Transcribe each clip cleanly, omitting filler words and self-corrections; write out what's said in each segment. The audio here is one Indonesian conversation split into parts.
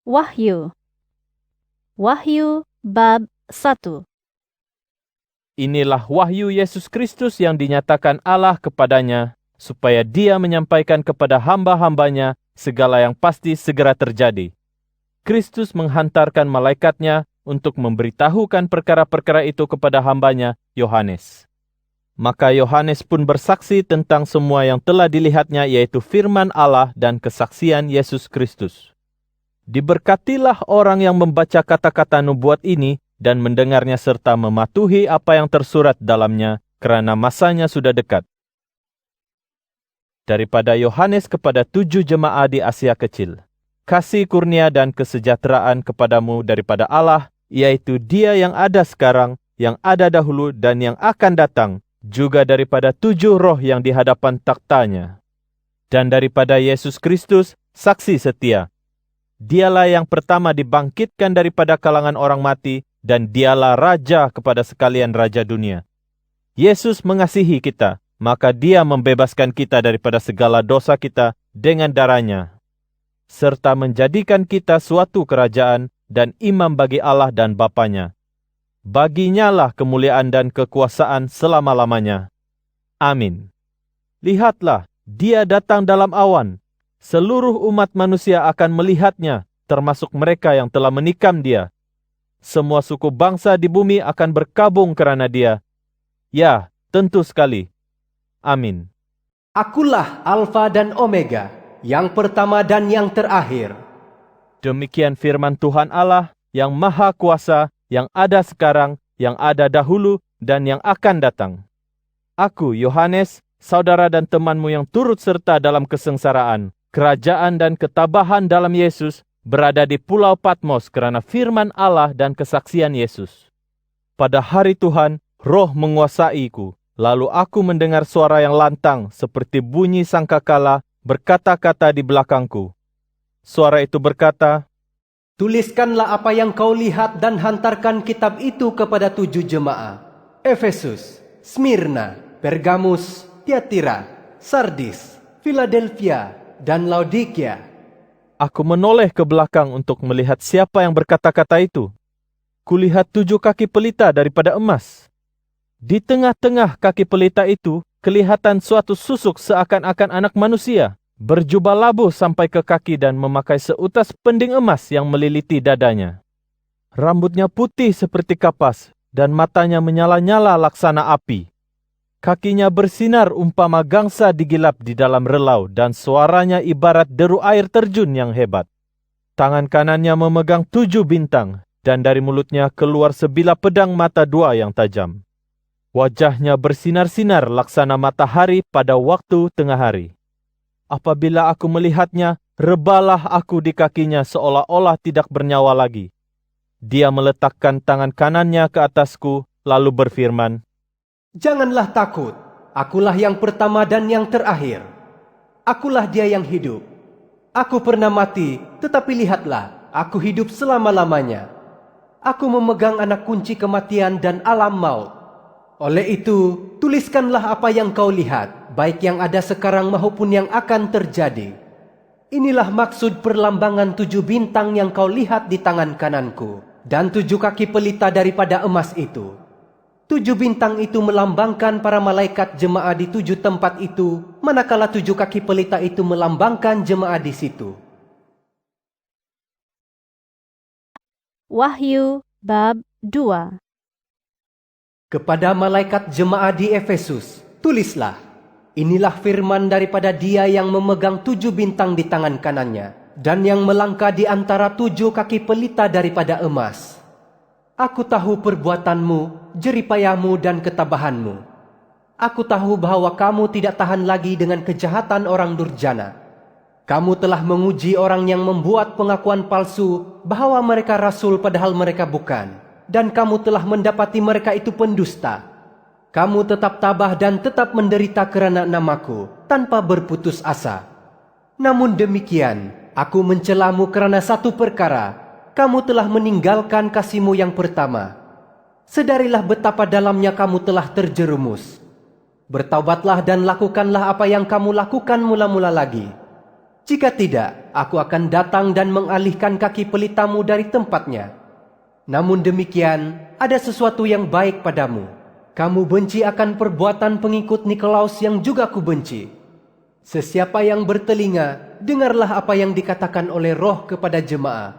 Wahyu. Wahyu bab 1. Inilah wahyu Yesus Kristus yang dinyatakan Allah kepadanya, supaya dia menyampaikan kepada hamba-hambanya segala yang pasti segera terjadi. Kristus menghantarkan malaikatnya untuk memberitahukan perkara-perkara itu kepada hambanya, Yohanes. Maka Yohanes pun bersaksi tentang semua yang telah dilihatnya, yaitu firman Allah dan kesaksian Yesus Kristus. Diberkatilah orang yang membaca kata-kata nubuat ini dan mendengarnya serta mematuhi apa yang tersurat dalamnya, kerana masanya sudah dekat. Daripada Yohanes kepada 7 jemaat di Asia Kecil. Kasih kurnia dan kesejahteraan kepadamu daripada Allah, yaitu Dia yang ada sekarang, yang ada dahulu dan yang akan datang, juga daripada 7 roh yang di hadapan taktanya. Dan daripada Yesus Kristus, saksi setia. Dialah yang pertama dibangkitkan daripada kalangan orang mati, dan dialah Raja kepada sekalian Raja dunia. Yesus mengasihi kita, maka Dia membebaskan kita daripada segala dosa kita dengan darah-Nya, serta menjadikan kita suatu kerajaan dan imam bagi Allah dan Bapa-Nya. Baginya lah kemuliaan dan kekuasaan selama-lamanya. Amin. Lihatlah, Dia datang dalam awan. Seluruh umat manusia akan melihatnya, termasuk mereka yang telah menikam Dia. Semua suku bangsa di bumi akan berkabung kerana Dia. Ya, tentu sekali. Amin. Akulah Alfa dan Omega, yang pertama dan yang terakhir. Demikian firman Tuhan Allah yang Maha Kuasa, yang ada sekarang, yang ada dahulu, dan yang akan datang. Aku, Yohanes, saudara dan temanmu yang turut serta dalam kesengsaraan, kerajaan dan ketabahan dalam Yesus, berada di Pulau Patmos kerana firman Allah dan kesaksian Yesus. Pada hari Tuhan, roh menguasaiku, lalu aku mendengar suara yang lantang seperti bunyi sangkakala berkata-kata di belakangku. Suara itu berkata, Tuliskanlah apa yang kau lihat dan hantarkan kitab itu kepada 7 jemaat. Efesus, Smyrna, Pergamus, Tiatira, Sardis, Philadelphia, dan Laodikia. Aku menoleh ke belakang untuk melihat siapa yang berkata-kata itu. Kulihat 7 kaki pelita daripada emas. Di tengah-tengah kaki pelita itu, kelihatan suatu susuk seakan-akan anak manusia, berjubah labuh sampai ke kaki dan memakai seutas pending emas yang meliliti dadanya. Rambutnya putih seperti kapas, dan matanya menyala-nyala laksana api. Kakinya bersinar umpama gangsa digilap di dalam relau, dan suaranya ibarat deru air terjun yang hebat. Tangan kanannya memegang 7 bintang, dan dari mulutnya keluar sebilah pedang mata 2 yang tajam. Wajahnya bersinar-sinar laksana matahari pada waktu tengah hari. Apabila aku melihatnya, rebalah aku di kakinya seolah-olah tidak bernyawa lagi. Dia meletakkan tangan kanannya ke atasku, lalu berfirman, Janganlah takut, akulah yang pertama dan yang terakhir. Akulah Dia yang hidup. Aku pernah mati, tetapi lihatlah, aku hidup selama-lamanya. Aku memegang anak kunci kematian dan alam maut. Oleh itu, tuliskanlah apa yang kau lihat, baik yang ada sekarang maupun yang akan terjadi. Inilah maksud perlambangan 7 bintang yang kau lihat di tangan kananku, dan 7 kaki pelita daripada emas itu. 7 bintang itu melambangkan para malaikat jemaat di 7 tempat itu, manakala 7 kaki pelita itu melambangkan jemaat di situ. Wahyu bab 2. Kepada malaikat jemaat di Efesus, tulislah, inilah firman daripada Dia yang memegang 7 bintang di tangan kanannya, dan yang melangkah di antara 7 kaki pelita daripada emas. Aku tahu perbuatanmu, jeripayamu dan ketabahanmu. Aku tahu bahwa kamu tidak tahan lagi dengan kejahatan orang durjana. Kamu telah menguji orang yang membuat pengakuan palsu bahwa mereka rasul padahal mereka bukan. Dan kamu telah mendapati mereka itu pendusta. Kamu tetap tabah dan tetap menderita kerana namaku, tanpa berputus asa. Namun demikian, aku mencelamu kerana satu perkara. Kamu telah meninggalkan kasihmu yang pertama. Sedarilah betapa dalamnya kamu telah terjerumus. Bertaubatlah dan lakukanlah apa yang kamu lakukan mula-mula lagi. Jika tidak, aku akan datang dan mengalihkan kaki pelitamu dari tempatnya. Namun demikian, ada sesuatu yang baik padamu. Kamu benci akan perbuatan pengikut Nikolaus yang juga kubenci. Sesiapa yang bertelinga, dengarlah apa yang dikatakan oleh Roh kepada jemaah.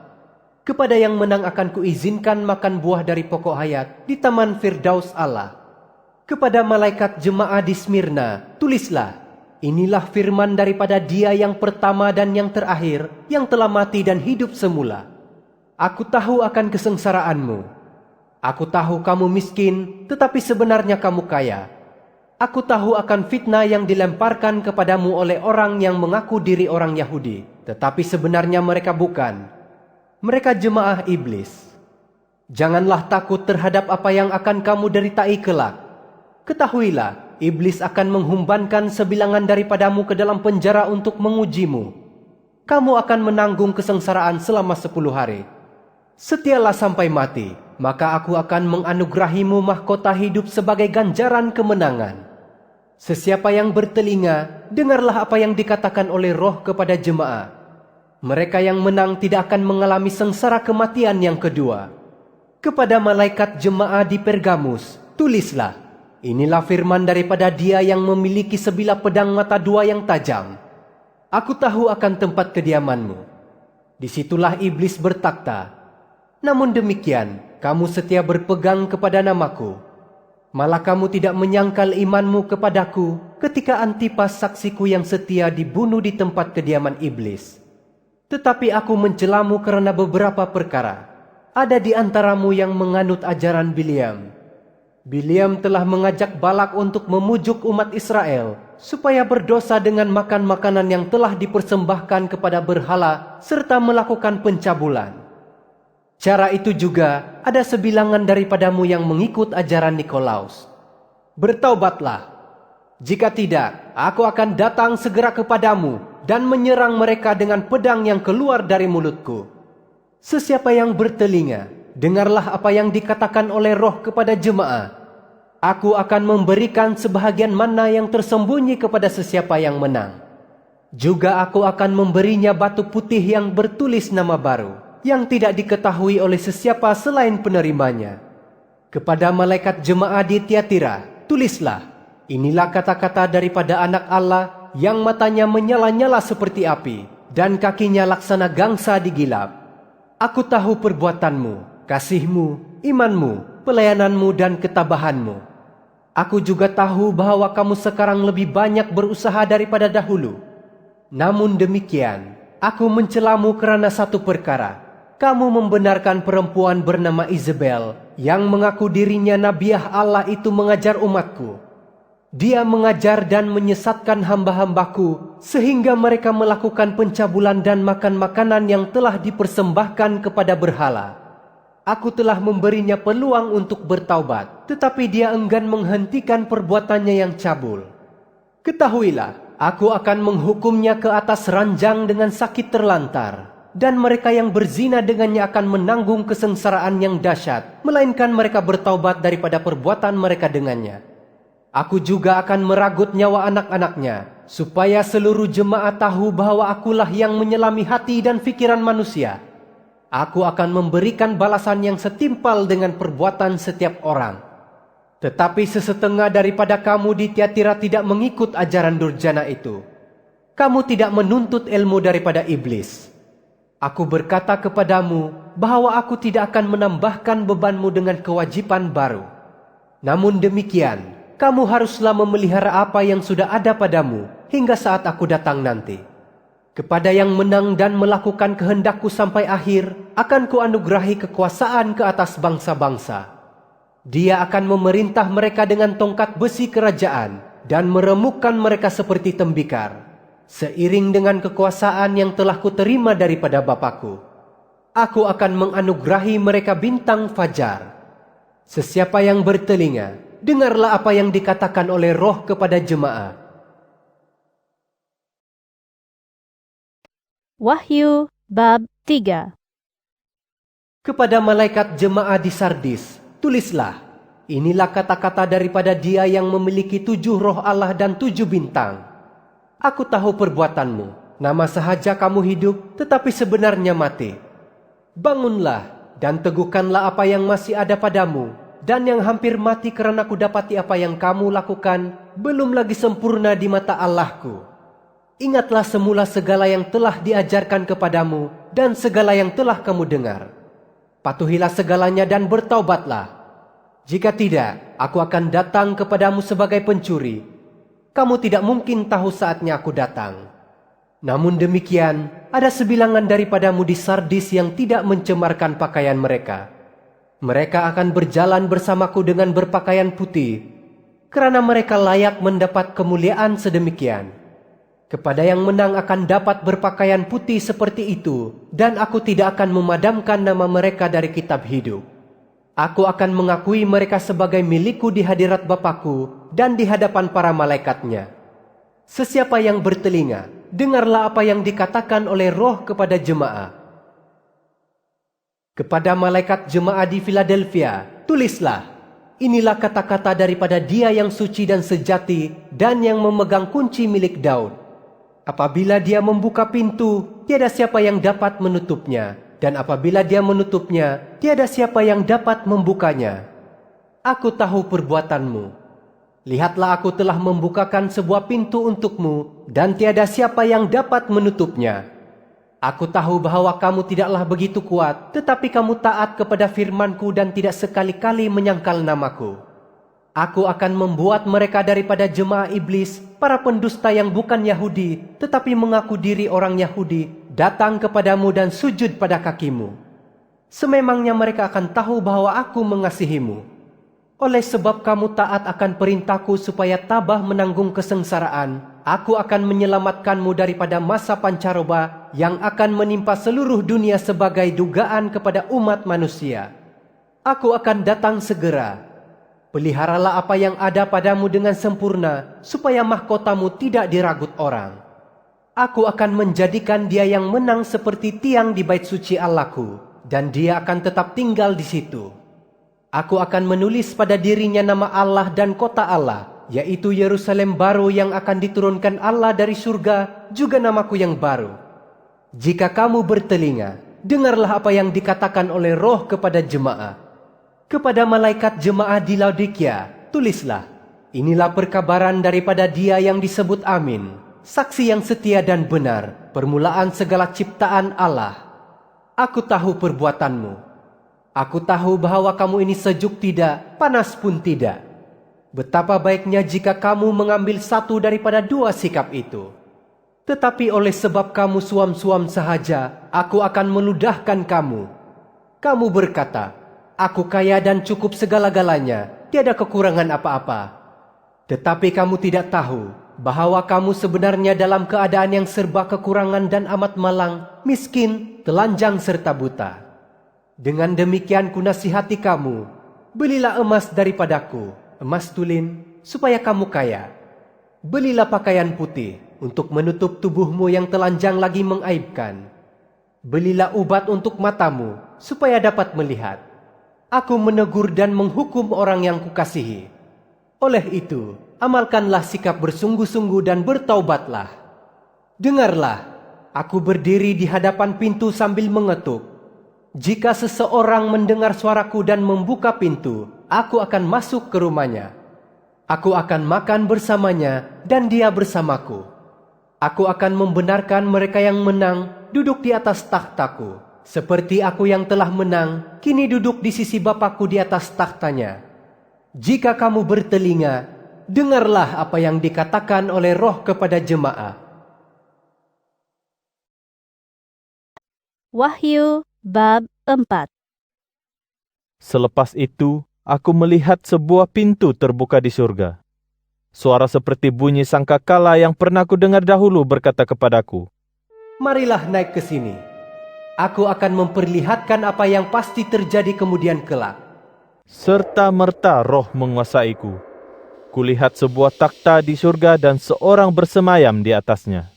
Kepada yang menang akan kuizinkan makan buah dari pokok hayat di taman Firdaus Allah. Kepada malaikat jemaah di Smyrna, tulislah, inilah firman daripada Dia yang pertama dan yang terakhir, yang telah mati dan hidup semula. Aku tahu akan kesengsaraanmu. Aku tahu kamu miskin, tetapi sebenarnya kamu kaya. Aku tahu akan fitnah yang dilemparkan kepadamu oleh orang yang mengaku diri orang Yahudi, tetapi sebenarnya mereka bukan. Mereka jemaah iblis. Janganlah takut terhadap apa yang akan kamu deritai kelak. Ketahuilah, iblis akan menghumbankan sebilangan daripadamu ke dalam penjara untuk mengujimu. Kamu akan menanggung kesengsaraan selama 10 hari. Setialah sampai mati, maka aku akan menganugerahimu mahkota hidup sebagai ganjaran kemenangan. Sesiapa yang bertelinga, dengarlah apa yang dikatakan oleh Roh kepada jemaah. Mereka yang menang tidak akan mengalami sengsara kematian yang kedua. Kepada malaikat jemaah di Pergamus, tulislah, inilah firman daripada Dia yang memiliki sebilah pedang mata dua yang tajam. Aku tahu akan tempat kediamanmu. Disitulah iblis bertakhta. Namun demikian, kamu setia berpegang kepada namaku. Malah kamu tidak menyangkal imanmu kepadaku ketika Antipas saksiku yang setia dibunuh di tempat kediaman iblis. Tetapi aku mencelamu karena beberapa perkara. Ada di antaramu yang menganut ajaran Biliam. Biliam telah mengajak Balak untuk memujuk umat Israel supaya berdosa dengan makan makanan yang telah dipersembahkan kepada berhala serta melakukan pencabulan. Cara itu juga ada sebilangan daripadamu yang mengikut ajaran Nikolaus. Bertaubatlah. Jika tidak, aku akan datang segera kepadamu dan menyerang mereka dengan pedang yang keluar dari mulutku. Sesiapa yang bertelinga, dengarlah apa yang dikatakan oleh Roh kepada jemaah. Aku akan memberikan sebahagian mana yang tersembunyi kepada sesiapa yang menang. Juga aku akan memberinya batu putih yang bertulis nama baru, yang tidak diketahui oleh sesiapa selain penerimanya. Kepada malaikat jemaah di Tiatira, tulislah, inilah kata-kata daripada anak Allah yang matanya menyala-nyala seperti api dan kakinya laksana gangsa di gilap. Aku tahu perbuatanmu, kasihmu, imanmu, pelayananmu dan ketabahanmu. Aku juga tahu bahwa kamu sekarang lebih banyak berusaha daripada dahulu. Namun demikian, aku mencelamu karena satu perkara. Kamu membenarkan perempuan bernama Isabel yang mengaku dirinya Nabiah Allah itu mengajar umatku. Dia mengajar dan menyesatkan hamba-hambaku sehingga mereka melakukan pencabulan dan makan makanan yang telah dipersembahkan kepada berhala. Aku telah memberinya peluang untuk bertaubat, tetapi dia enggan menghentikan perbuatannya yang cabul. Ketahuilah, aku akan menghukumnya ke atas ranjang dengan sakit terlantar. Dan mereka yang berzina dengannya akan menanggung kesengsaraan yang dahsyat, melainkan mereka bertaubat daripada perbuatan mereka dengannya. Aku juga akan meragut nyawa anak-anaknya, supaya seluruh jemaah tahu bahwa akulah yang menyelami hati dan fikiran manusia. Aku akan memberikan balasan yang setimpal dengan perbuatan setiap orang. Tetapi sesetengah daripada kamu di Tiatira tidak mengikut ajaran durjana itu. Kamu tidak menuntut ilmu daripada iblis. Aku berkata kepadamu bahwa aku tidak akan menambahkan bebanmu dengan kewajiban baru. Namun demikian, kamu haruslah memelihara apa yang sudah ada padamu hingga saat aku datang nanti. Kepada yang menang dan melakukan kehendakku sampai akhir, akan kuanugerahi kekuasaan ke atas bangsa-bangsa. Dia akan memerintah mereka dengan tongkat besi kerajaan dan meremukkan mereka seperti tembikar. Seiring dengan kekuasaan yang telah kuterima daripada Bapakku, aku akan menganugerahi mereka bintang fajar. Sesiapa yang bertelinga, dengarlah apa yang dikatakan oleh Roh kepada jemaah. Wahyu bab 3. Kepada malaikat jemaah di Sardis, tulislah, inilah kata-kata daripada Dia yang memiliki 7 roh Allah dan 7 bintang. Aku tahu perbuatanmu, nama sahaja kamu hidup, tetapi sebenarnya mati. Bangunlah dan teguhkanlah apa yang masih ada padamu, dan yang hampir mati karena kudapati apa yang kamu lakukan belum lagi sempurna di mata Allahku. Ingatlah semula segala yang telah diajarkan kepadamu dan segala yang telah kamu dengar. Patuhilah segalanya dan bertaubatlah. Jika tidak, aku akan datang kepadamu sebagai pencuri. Kamu tidak mungkin tahu saatnya aku datang. Namun demikian, ada sebilangan daripadamu di Sardis yang tidak mencemarkan pakaian mereka. Mereka akan berjalan bersamaku dengan berpakaian putih, karena mereka layak mendapat kemuliaan sedemikian. Kepada yang menang akan dapat berpakaian putih seperti itu, dan aku tidak akan memadamkan nama mereka dari kitab hidup. Aku akan mengakui mereka sebagai milikku di hadirat Bapakku dan di hadapan para malaikatnya. Sesiapa yang bertelinga, dengarlah apa yang dikatakan oleh Roh kepada jemaah. Kepada malaikat jemaah di Philadelphia, tulislah, inilah kata-kata daripada Dia yang suci dan sejati dan yang memegang kunci milik Daud. Apabila Dia membuka pintu, tiada siapa yang dapat menutupnya, dan apabila Dia menutupnya, tiada siapa yang dapat membukanya. Aku tahu perbuatanmu. Lihatlah, aku telah membukakan sebuah pintu untukmu, dan tiada siapa yang dapat menutupnya. Aku tahu bahwa kamu tidaklah begitu kuat, tetapi kamu taat kepada firmanku dan tidak sekali-kali menyangkal namaku. Aku akan membuat mereka daripada jemaah iblis, para pendusta yang bukan Yahudi, tetapi mengaku diri orang Yahudi, datang kepadamu dan sujud pada kakimu. Sememangnya mereka akan tahu bahwa aku mengasihimu. Oleh sebab kamu taat akan perintahku supaya tabah menanggung kesengsaraan, aku akan menyelamatkanmu daripada masa pancaroba yang akan menimpa seluruh dunia sebagai dugaan kepada umat manusia. Aku akan datang segera. Peliharalah apa yang ada padamu dengan sempurna, supaya mahkotamu tidak diragut orang. Aku akan menjadikan dia yang menang seperti tiang di bait suci Allahku, dan dia akan tetap tinggal di situ. Aku akan menulis pada dirinya nama Allah dan kota Allah, yaitu Yerusalem baru yang akan diturunkan Allah dari surga, juga namaku yang baru. Jika kamu bertelinga, dengarlah apa yang dikatakan oleh Roh kepada jemaah. Kepada malaikat jemaah di Laodikia, tulislah, inilah perkabaran daripada Dia yang disebut Amin, saksi yang setia dan benar, permulaan segala ciptaan Allah. Aku tahu perbuatanmu. Aku tahu bahwa kamu ini sejuk tidak, panas pun tidak. Betapa baiknya jika kamu mengambil satu daripada dua sikap itu. Tetapi oleh sebab kamu suam-suam sahaja, aku akan meludahkan kamu. Kamu berkata, aku kaya dan cukup segala-galanya, tiada kekurangan apa-apa. Tetapi kamu tidak tahu bahwa kamu sebenarnya dalam keadaan yang serba kekurangan dan amat malang, miskin, telanjang serta buta. Dengan demikian kunasihati kamu, belilah emas daripadaku, emas tulin, supaya kamu kaya. Belilah pakaian putih untuk menutup tubuhmu yang telanjang lagi mengaibkan. Belilah ubat untuk matamu, supaya dapat melihat. Aku menegur dan menghukum orang yang kukasihi. Oleh itu, amalkanlah sikap bersungguh-sungguh dan bertaubatlah. Dengarlah, aku berdiri di hadapan pintu sambil mengetuk. Jika seseorang mendengar suaraku dan membuka pintu, aku akan masuk ke rumahnya. Aku akan makan bersamanya dan dia bersamaku. Aku akan membenarkan mereka yang menang duduk di atas takhtaku. Seperti aku yang telah menang, kini duduk di sisi Bapakku di atas takhtanya. Jika kamu bertelinga, dengarlah apa yang dikatakan oleh Roh kepada jemaah. Wahyu bab 4. Selepas itu, aku melihat sebuah pintu terbuka di surga. Suara seperti bunyi sangkakala yang pernah kudengar dahulu berkata kepadaku, marilah naik ke sini. Aku akan memperlihatkan apa yang pasti terjadi kemudian kelak. Serta merta Roh menguasaiku. Kulihat sebuah takhta di surga dan seorang bersemayam di atasnya.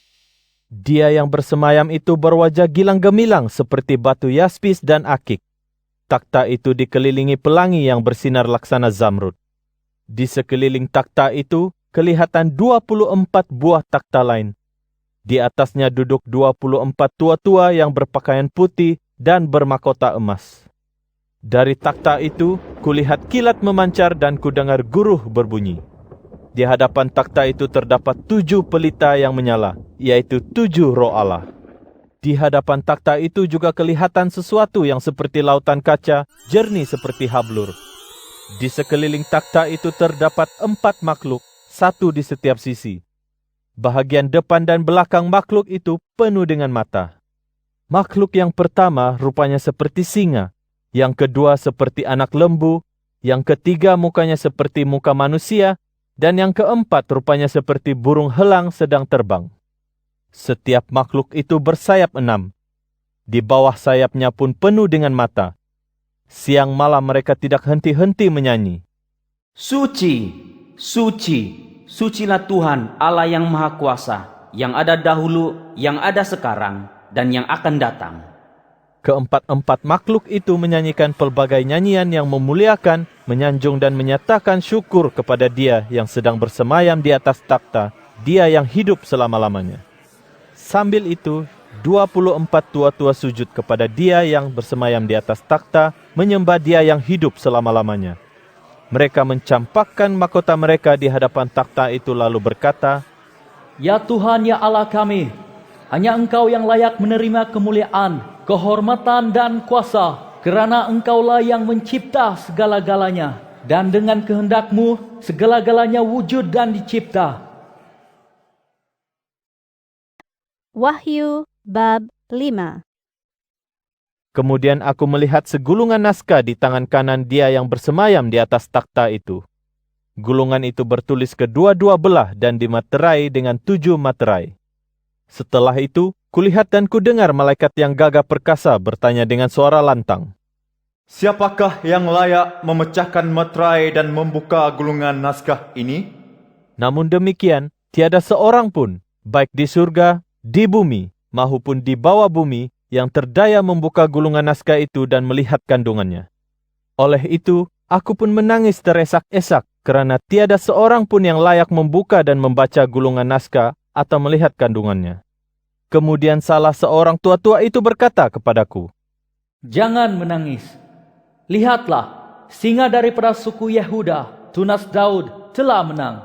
Dia yang bersemayam itu berwajah gilang gemilang seperti batu yaspis dan akik. Takhta itu dikelilingi pelangi yang bersinar laksana zamrud. Di sekeliling takhta itu kelihatan 24 buah takhta lain. Di atasnya duduk 24 tua-tua yang berpakaian putih dan bermahkota emas. Dari takhta itu, kulihat kilat memancar dan kudengar guruh berbunyi. Di hadapan takhta itu terdapat 7 pelita yang menyala, yaitu 7 roh Allah. Di hadapan takhta itu juga kelihatan sesuatu yang seperti lautan kaca, jernih seperti hablur. Di sekeliling takhta itu terdapat 4 makhluk, satu di setiap sisi. Bahagian depan dan belakang makhluk itu penuh dengan mata. Makhluk yang pertama rupanya seperti singa, yang kedua seperti anak lembu, yang ketiga mukanya seperti muka manusia, dan yang keempat rupanya seperti burung helang sedang terbang. Setiap makhluk itu bersayap 6. Di bawah sayapnya pun penuh dengan mata. Siang malam mereka tidak henti-henti menyanyi. Suci, suci, sucilah Tuhan Allah yang Maha Kuasa, yang ada dahulu, yang ada sekarang, dan yang akan datang. Keempat-empat makhluk itu menyanyikan pelbagai nyanyian yang memuliakan, menyanjung dan menyatakan syukur kepada Dia yang sedang bersemayam di atas takhta, Dia yang hidup selama-lamanya. Sambil itu, 24 tua-tua sujud kepada Dia yang bersemayam di atas takhta, menyembah Dia yang hidup selama-lamanya. Mereka mencampakkan mahkota mereka di hadapan takhta itu lalu berkata, Ya Tuhan, ya Allah kami, hanya Engkau yang layak menerima kemuliaan, kehormatan dan kuasa, kerana Engkaulah yang mencipta segala-galanya, dan dengan kehendak-Mu segala-galanya wujud dan dicipta. Wahyu bab 5. Kemudian aku melihat segulungan naskah di tangan kanan Dia yang bersemayam di atas takhta itu. Gulungan itu bertulis kedua-dua belah dan dimaterai dengan 7 materai. Setelah itu, kulihat dan kudengar malaikat yang gagah perkasa bertanya dengan suara lantang. Siapakah yang layak memecahkan materai dan membuka gulungan naskah ini? Namun demikian, tiada seorang pun, baik di surga, di bumi, maupun di bawah bumi, yang terdaya membuka gulungan naskah itu dan melihat kandungannya. Oleh itu, aku pun menangis teresak-esak, kerana tiada seorang pun yang layak membuka dan membaca gulungan naskah atau melihat kandungannya. Kemudian salah seorang tua-tua itu berkata kepadaku, Jangan menangis. Lihatlah, singa daripada suku Yehuda, tunas Daud, telah menang.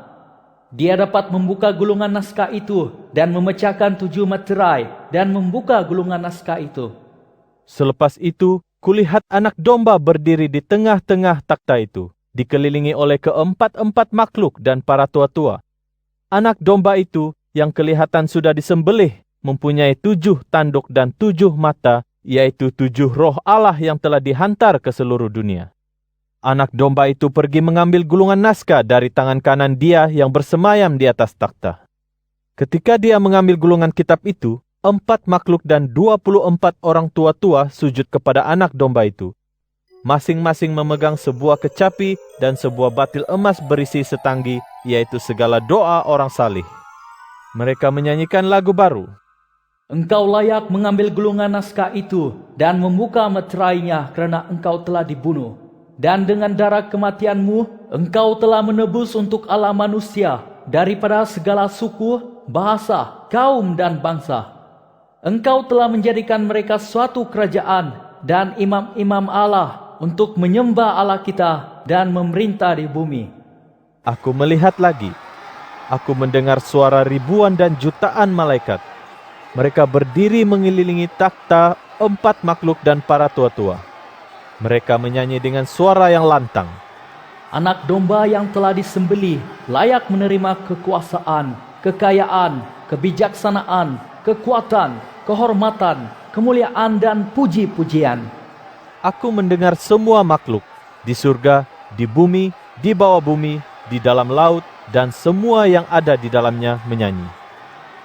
Dia dapat membuka gulungan naskah itu dan memecahkan 7 materai dan membuka gulungan naskah itu. Selepas itu, kulihat anak domba berdiri di tengah-tengah takhta itu, dikelilingi oleh keempat-empat makhluk dan para tua-tua. Anak domba itu yang kelihatan sudah disembelih, mempunyai 7 tanduk dan 7 mata, yaitu 7 roh Allah yang telah dihantar ke seluruh dunia. Anak domba itu pergi mengambil gulungan naskah dari tangan kanan Dia yang bersemayam di atas takhta. Ketika Dia mengambil gulungan kitab itu, 4 makhluk dan 24 orang tua-tua sujud kepada anak domba itu. Masing-masing memegang sebuah kecapi dan sebuah batil emas berisi setanggi, yaitu segala doa orang salih. Mereka menyanyikan lagu baru. Engkau layak mengambil gulungan naskah itu dan membuka meterainya kerana Engkau telah dibunuh. Dan dengan darah kematian-Mu, Engkau telah menebus untuk Allah manusia daripada segala suku, bahasa, kaum dan bangsa. Engkau telah menjadikan mereka suatu kerajaan dan imam-imam Allah untuk menyembah Allah kita dan memerintah di bumi. Aku melihat lagi. Aku mendengar suara ribuan dan jutaan malaikat. Mereka berdiri mengelilingi takhta 4 makhluk dan para tua-tua. Mereka menyanyi dengan suara yang lantang. Anak domba yang telah disembelih layak menerima kekuasaan, kekayaan, kebijaksanaan, kekuatan, kehormatan, kemuliaan dan puji-pujian. Aku mendengar semua makhluk, di surga, di bumi, di bawah bumi, di dalam laut, dan semua yang ada di dalamnya menyanyi.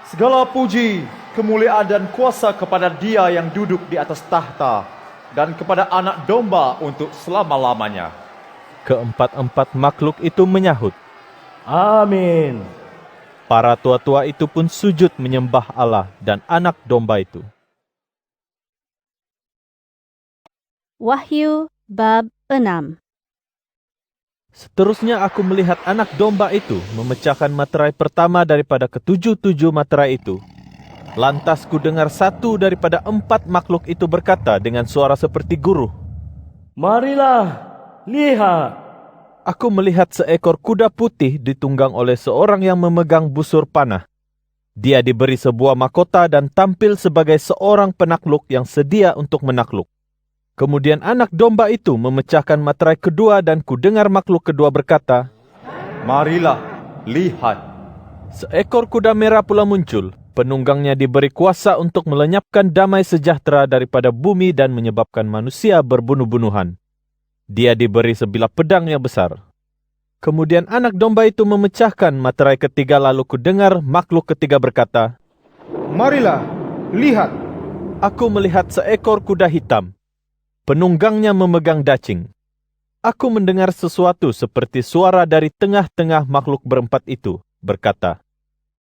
Segala puji, kemuliaan dan kuasa kepada Dia yang duduk di atas tahta, dan kepada anak domba untuk selama-lamanya. Keempat-empat makhluk itu menyahut. Amin. Para tua-tua itu pun sujud menyembah Allah dan anak domba itu. Wahyu bab 6. Seterusnya aku melihat anak domba itu memecahkan materai pertama daripada ke-7 materai itu. Lantas ku dengar satu daripada 4 makhluk itu berkata dengan suara seperti guruh, Marilah, lihat. Aku melihat seekor kuda putih ditunggang oleh seorang yang memegang busur panah. Dia diberi sebuah mahkota dan tampil sebagai seorang penakluk yang sedia untuk menakluk. Kemudian anak domba itu memecahkan materai kedua dan ku dengar makhluk kedua berkata, Marilah, lihat. Seekor kuda merah pula muncul. Penunggangnya diberi kuasa untuk melenyapkan damai sejahtera daripada bumi dan menyebabkan manusia berbunuh-bunuhan. Dia diberi sebilah pedang yang besar. Kemudian anak domba itu memecahkan materai ketiga, lalu ku dengar makhluk ketiga berkata, Marilah, lihat. Aku melihat seekor kuda hitam. Penunggangnya memegang dacing. Aku mendengar sesuatu seperti suara dari tengah-tengah makhluk berempat itu, berkata,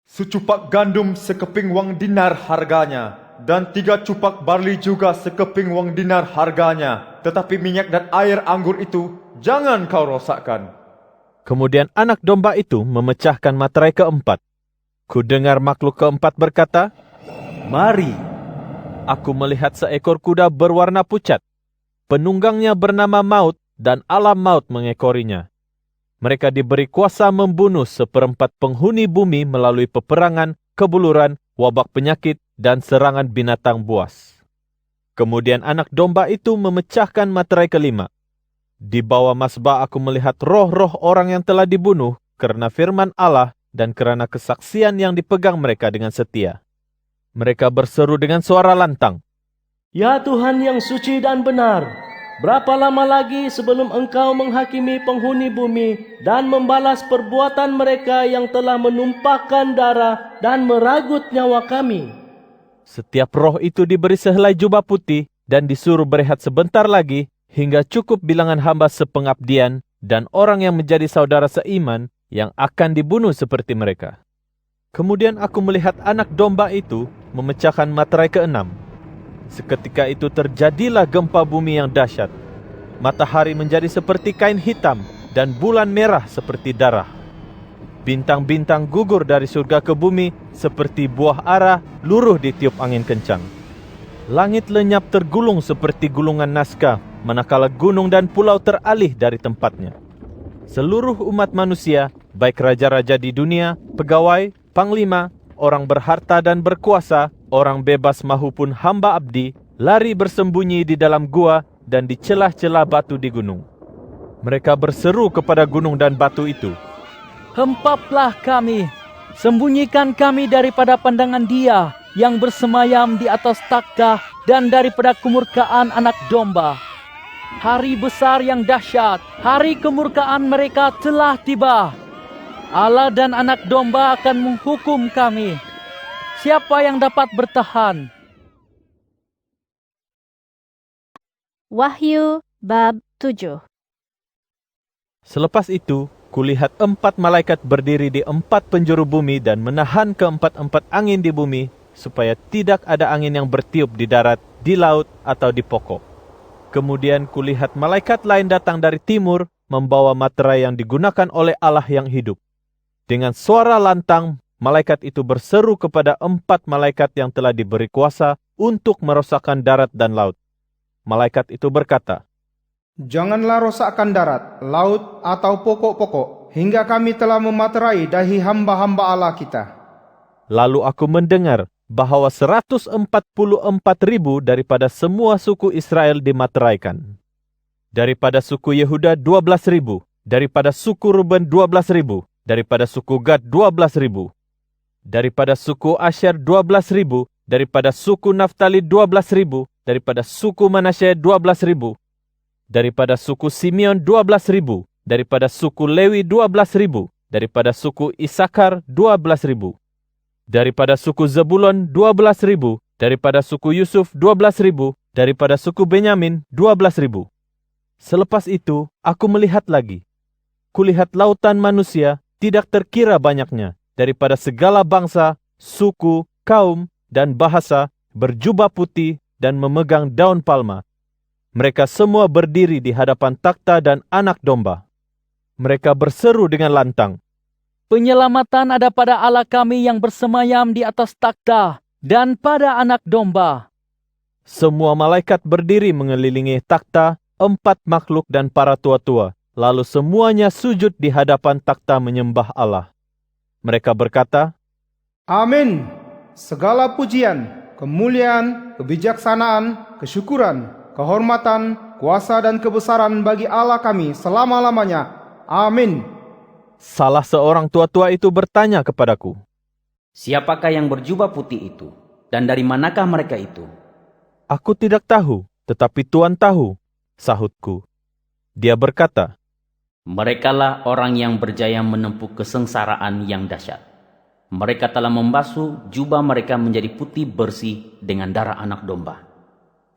Secupak gandum sekeping wang dinar harganya, dan 3 cupak barli juga sekeping wang dinar harganya. Tetapi minyak dan air anggur itu jangan kau rosakkan. Kemudian anak domba itu memecahkan materai keempat. Ku dengar makhluk keempat berkata, Mari. Aku melihat seekor kuda berwarna pucat. Penunggangnya bernama Maut dan alam maut mengekorinya. Mereka diberi kuasa membunuh 1/4 penghuni bumi melalui peperangan, kebuluran, wabak penyakit, dan serangan binatang buas. Kemudian anak domba itu memecahkan materai kelima. Di bawah mazbah aku melihat roh-roh orang yang telah dibunuh karena firman Allah dan kerana kesaksian yang dipegang mereka dengan setia. Mereka berseru dengan suara lantang, Ya Tuhan yang suci dan benar, berapa lama lagi sebelum Engkau menghakimi penghuni bumi dan membalas perbuatan mereka yang telah menumpahkan darah dan meragut nyawa kami? Setiap roh itu diberi sehelai jubah putih dan disuruh berehat sebentar lagi hingga cukup bilangan hamba sepengabdian dan orang yang menjadi saudara seiman yang akan dibunuh seperti mereka. Kemudian aku melihat anak domba itu memecahkan materai keenam. Seketika itu terjadilah gempa bumi yang dahsyat. Matahari menjadi seperti kain hitam dan bulan merah seperti darah. Bintang-bintang gugur dari surga ke bumi seperti buah ara luruh ditiup angin kencang. Langit lenyap tergulung seperti gulungan naskah, manakala gunung dan pulau teralih dari tempatnya. Seluruh umat manusia, baik raja-raja di dunia, pegawai, panglima, orang berharta dan berkuasa, orang bebas mahupun hamba abdi, lari bersembunyi di dalam gua dan di celah-celah batu di gunung. Mereka berseru kepada gunung dan batu itu, Hempaplah kami, sembunyikan kami daripada pandangan Dia yang bersemayam di atas takhta dan daripada kemurkaan anak domba. Hari besar yang dahsyat, hari kemurkaan mereka telah tiba. Allah dan anak domba akan menghukum kami. Siapa yang dapat bertahan? Wahyu bab 7. Selepas itu, kulihat 4 malaikat berdiri di 4 penjuru bumi dan menahan keempat-empat angin di bumi, supaya tidak ada angin yang bertiup di darat, di laut, atau di pokok. Kemudian kulihat malaikat lain datang dari timur, membawa materai yang digunakan oleh Allah yang hidup. Dengan suara lantang, malaikat itu berseru kepada 4 malaikat yang telah diberi kuasa untuk merosakkan darat dan laut. Malaikat itu berkata, Janganlah rosakkan darat, laut, atau pokok-pokok, hingga kami telah mematerai dahi hamba-hamba Allah kita. Lalu aku mendengar bahawa 144,000 daripada semua suku Israel dimateraikan. Daripada suku Yehuda 12,000, daripada suku Ruben 12,000, daripada suku Gad 12,000, daripada suku Asher 12,000, daripada suku Naftali 12,000, daripada suku Manasye 12,000, daripada suku Simeon 12,000, daripada suku Lewi 12,000, daripada suku Isakar 12,000, daripada suku Zebulon 12,000, daripada suku Yusuf 12,000, daripada suku Benyamin 12,000. Selepas itu, aku melihat lagi. Kulihat lautan manusia tidak terkira banyaknya, daripada segala bangsa, suku, kaum, dan bahasa, berjubah putih dan memegang daun palma. Mereka semua berdiri di hadapan takhta dan anak domba. Mereka berseru dengan lantang, Penyelamatan ada pada Allah kami yang bersemayam di atas takhta dan pada anak domba. Semua malaikat berdiri mengelilingi takhta, 4 makhluk dan para tua-tua. Lalu semuanya sujud di hadapan takhta menyembah Allah. Mereka berkata, Amin. Segala pujian, kemuliaan, kebijaksanaan, kesyukuran, kehormatan, kuasa dan kebesaran bagi Allah kami selama-lamanya. Amin. Salah seorang tua-tua itu bertanya kepadaku, Siapakah yang berjubah putih itu? Dan dari manakah mereka itu? Aku tidak tahu, tetapi Tuhan tahu, sahutku. Dia berkata, Merekalah orang yang berjaya menempuh kesengsaraan yang dahsyat. Mereka telah membasuh jubah mereka menjadi putih bersih dengan darah anak domba.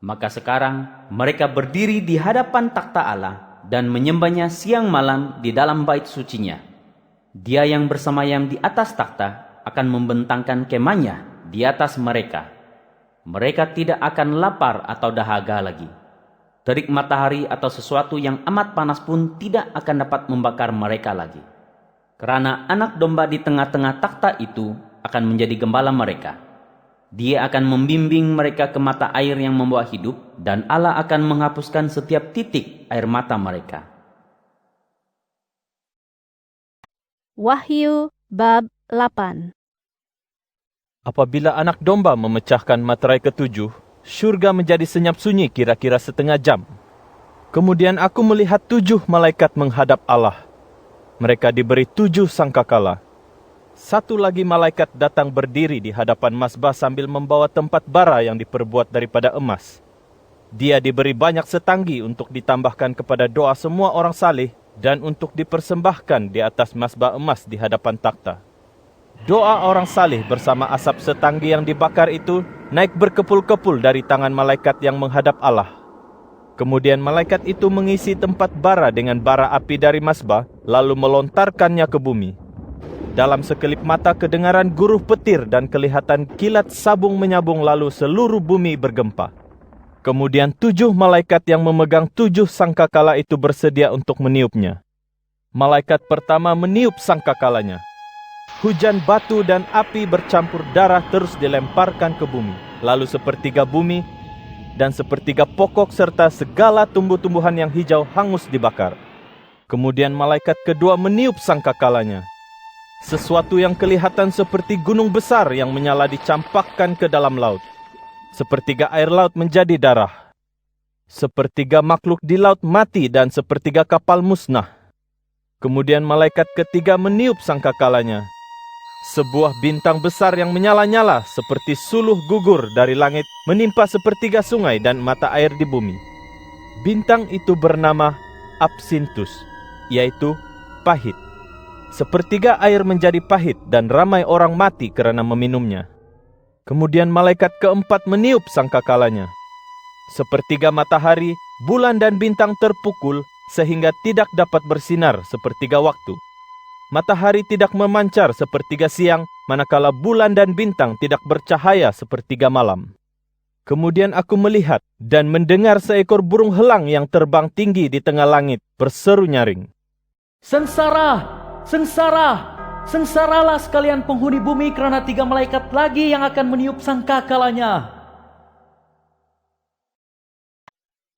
Maka sekarang mereka berdiri di hadapan takhta Allah dan menyembahnya siang malam di dalam bait sucinya. Dia yang bersemayam di atas takhta akan membentangkan kemahnya di atas mereka. Mereka tidak akan lapar atau dahaga lagi. Terik matahari atau sesuatu yang amat panas pun tidak akan dapat membakar mereka lagi. Karena anak domba di tengah-tengah takhta itu akan menjadi gembala mereka. Dia akan membimbing mereka ke mata air yang membawa hidup, dan Allah akan menghapuskan setiap titik air mata mereka. Wahyu bab 8. apabila anak domba memecahkan materai ketujuh, syurga menjadi senyap sunyi kira-kira setengah jam. Kemudian aku melihat 7 malaikat menghadap Allah. Mereka diberi 7 sangkakala. Satu lagi malaikat datang berdiri di hadapan mazbah sambil membawa tempat bara yang diperbuat daripada emas. Dia diberi banyak setanggi untuk ditambahkan kepada doa semua orang saleh dan untuk dipersembahkan di atas mazbah emas di hadapan takhta. Doa orang saleh bersama asap setanggi yang dibakar itu naik berkepul-kepul dari tangan malaikat yang menghadap Allah. Kemudian malaikat itu mengisi tempat bara dengan bara api dari mazbah, lalu melontarkannya ke bumi. Dalam sekelip mata kedengaran guruh petir dan kelihatan kilat sabung menyabung, lalu seluruh bumi bergempa. Kemudian 7 malaikat yang memegang 7 sangkakala itu bersedia untuk meniupnya. Malaikat pertama meniup sangkakalanya. Hujan batu dan api bercampur darah terus dilemparkan ke bumi. Lalu sepertiga bumi dan sepertiga pokok serta segala tumbuh-tumbuhan yang hijau hangus dibakar. Kemudian malaikat kedua meniup sangkakalanya. Sesuatu yang kelihatan seperti gunung besar yang menyala dicampakkan ke dalam laut. Sepertiga air laut menjadi darah. Sepertiga makhluk di laut mati dan sepertiga kapal musnah. Kemudian malaikat ketiga meniup sangkakalanya. Sebuah bintang besar yang menyala-nyala seperti suluh gugur dari langit menimpa sepertiga sungai dan mata air di bumi. Bintang itu bernama Absintus, yaitu pahit. Sepertiga air menjadi pahit dan ramai orang mati karena meminumnya. Kemudian malaikat keempat meniup sangkakalanya. Sepertiga matahari, bulan dan bintang terpukul sehingga tidak dapat bersinar sepertiga waktu. Matahari tidak memancar sepertiga siang, manakala bulan dan bintang tidak bercahaya sepertiga malam. Kemudian aku melihat dan mendengar seekor burung helang yang terbang tinggi di tengah langit berseru nyaring. Sengsara! Sengsara! Sengsaralah sekalian penghuni bumi kerana 3 malaikat lagi yang akan meniup sangkakalanya.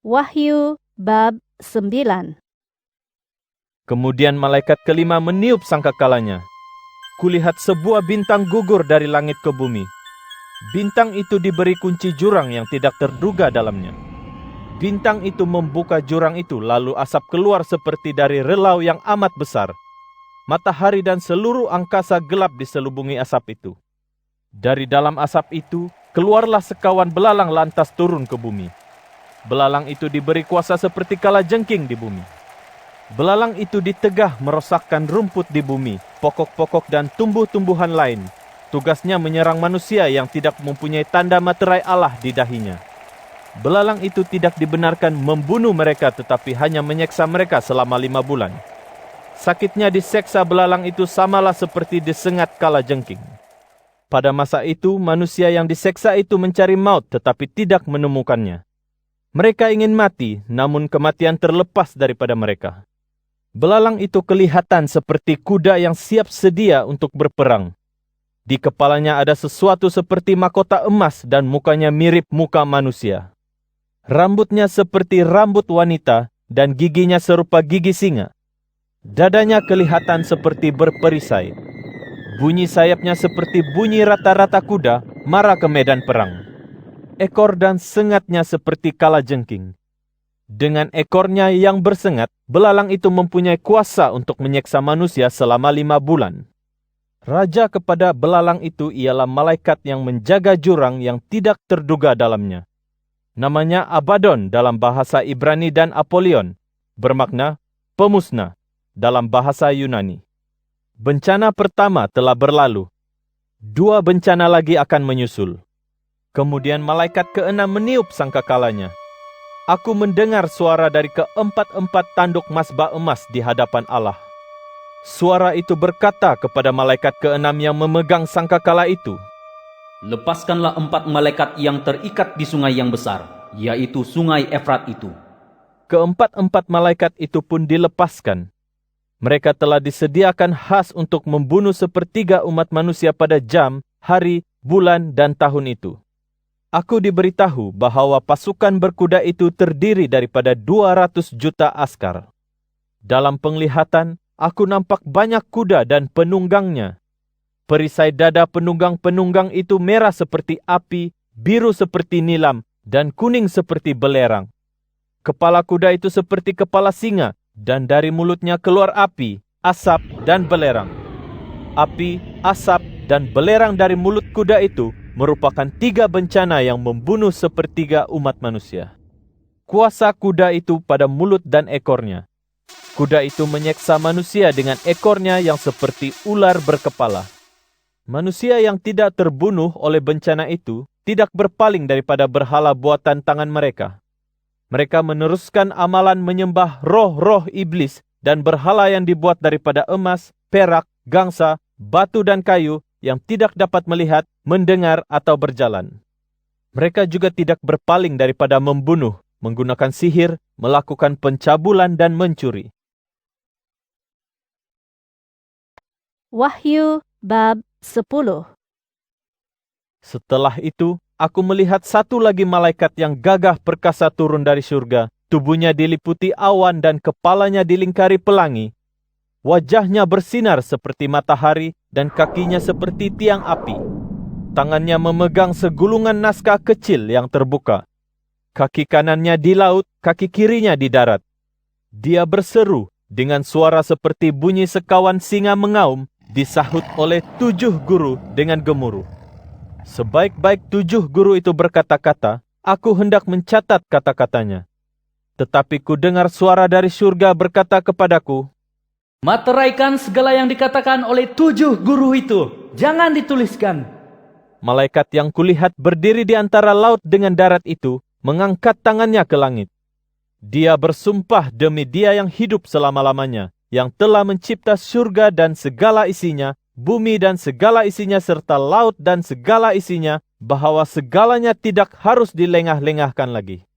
Wahyu bab 9. Kemudian malaikat kelima meniup sangkakalanya. Kulihat sebuah bintang gugur dari langit ke bumi. Bintang itu diberi kunci jurang yang tidak terduga dalamnya. Bintang itu membuka jurang itu, lalu asap keluar seperti dari relau yang amat besar. Matahari dan seluruh angkasa gelap diselubungi asap itu. Dari dalam asap itu, keluarlah sekawan belalang lantas turun ke bumi. Belalang itu diberi kuasa seperti kalajengking di bumi. Belalang itu ditegah merosakkan rumput di bumi, pokok-pokok dan tumbuh-tumbuhan lain. Tugasnya menyerang manusia yang tidak mempunyai tanda materai Allah di dahinya. Belalang itu tidak dibenarkan membunuh mereka, tetapi hanya menyeksa mereka selama 5 bulan. Sakitnya diseksa belalang itu samalah seperti disengat kalajengking. Pada masa itu, manusia yang diseksa itu mencari maut tetapi tidak menemukannya. Mereka ingin mati, namun kematian terlepas daripada mereka. Belalang itu kelihatan seperti kuda yang siap sedia untuk berperang. Di kepalanya ada sesuatu seperti mahkota emas dan mukanya mirip muka manusia. Rambutnya seperti rambut wanita dan giginya serupa gigi singa. Dadanya kelihatan seperti berperisai. Bunyi sayapnya seperti bunyi rata-rata kuda marah ke medan perang. Ekor dan sengatnya seperti kalajengking. Dengan ekornya yang bersengat, belalang itu mempunyai kuasa untuk menyeksa manusia selama 5 bulan. Raja kepada belalang itu ialah malaikat yang menjaga jurang yang tidak terduga dalamnya. Namanya Abaddon dalam bahasa Ibrani dan Apollyon, bermakna pemusnah dalam bahasa Yunani. Bencana pertama telah berlalu. 2 bencana lagi akan menyusul. Kemudian malaikat ke-6 meniup sangkakalanya. Aku mendengar suara dari keempat-empat tanduk mazbah emas di hadapan Allah. Suara itu berkata kepada malaikat ke-6 yang memegang sangkakala itu, Lepaskanlah 4 malaikat yang terikat di sungai yang besar, yaitu sungai Efrat itu. Keempat-empat malaikat itu pun dilepaskan. Mereka telah disediakan khas untuk membunuh 1/3 umat manusia pada jam, hari, bulan, dan tahun itu. Aku diberitahu bahawa pasukan berkuda itu terdiri daripada 200 juta askar. Dalam penglihatan, aku nampak banyak kuda dan penunggangnya. Perisai dada penunggang-penunggang itu merah seperti api, biru seperti nilam, dan kuning seperti belerang. Kepala kuda itu seperti kepala singa, dan dari mulutnya keluar api, asap, dan belerang. Api, asap, dan belerang dari mulut kuda itu merupakan 3 bencana yang membunuh 1/3 umat manusia. Kuasa kuda itu pada mulut dan ekornya. Kuda itu menyeksa manusia dengan ekornya yang seperti ular berkepala. Manusia yang tidak terbunuh oleh bencana itu tidak berpaling daripada berhala buatan tangan mereka. Mereka meneruskan amalan menyembah roh-roh iblis dan berhala yang dibuat daripada emas, perak, gangsa, batu dan kayu yang tidak dapat melihat, mendengar atau berjalan. Mereka juga tidak berpaling daripada membunuh, menggunakan sihir, melakukan pencabulan dan mencuri. Wahyu bab 10. Setelah itu, aku melihat satu lagi malaikat yang gagah perkasa turun dari surga. Tubuhnya diliputi awan dan kepalanya dilingkari pelangi. Wajahnya bersinar seperti matahari dan kakinya seperti tiang api. Tangannya memegang segulungan naskah kecil yang terbuka. Kaki kanannya di laut, kaki kirinya di darat. Dia berseru dengan suara seperti bunyi sekawan singa mengaum, disahut oleh 7 guru dengan gemuruh. Sebaik-baik 7 guru itu berkata-kata, aku hendak mencatat kata-katanya. Tetapi ku dengar suara dari surga berkata kepadaku, Materaikan segala yang dikatakan oleh 7 guru itu. Jangan dituliskan. Malaikat yang kulihat berdiri di antara laut dengan darat itu mengangkat tangannya ke langit. Dia bersumpah demi Dia yang hidup selama-lamanya, yang telah mencipta surga dan segala isinya, bumi dan segala isinya serta laut dan segala isinya, bahawa segalanya tidak harus dilengah-lengahkan lagi.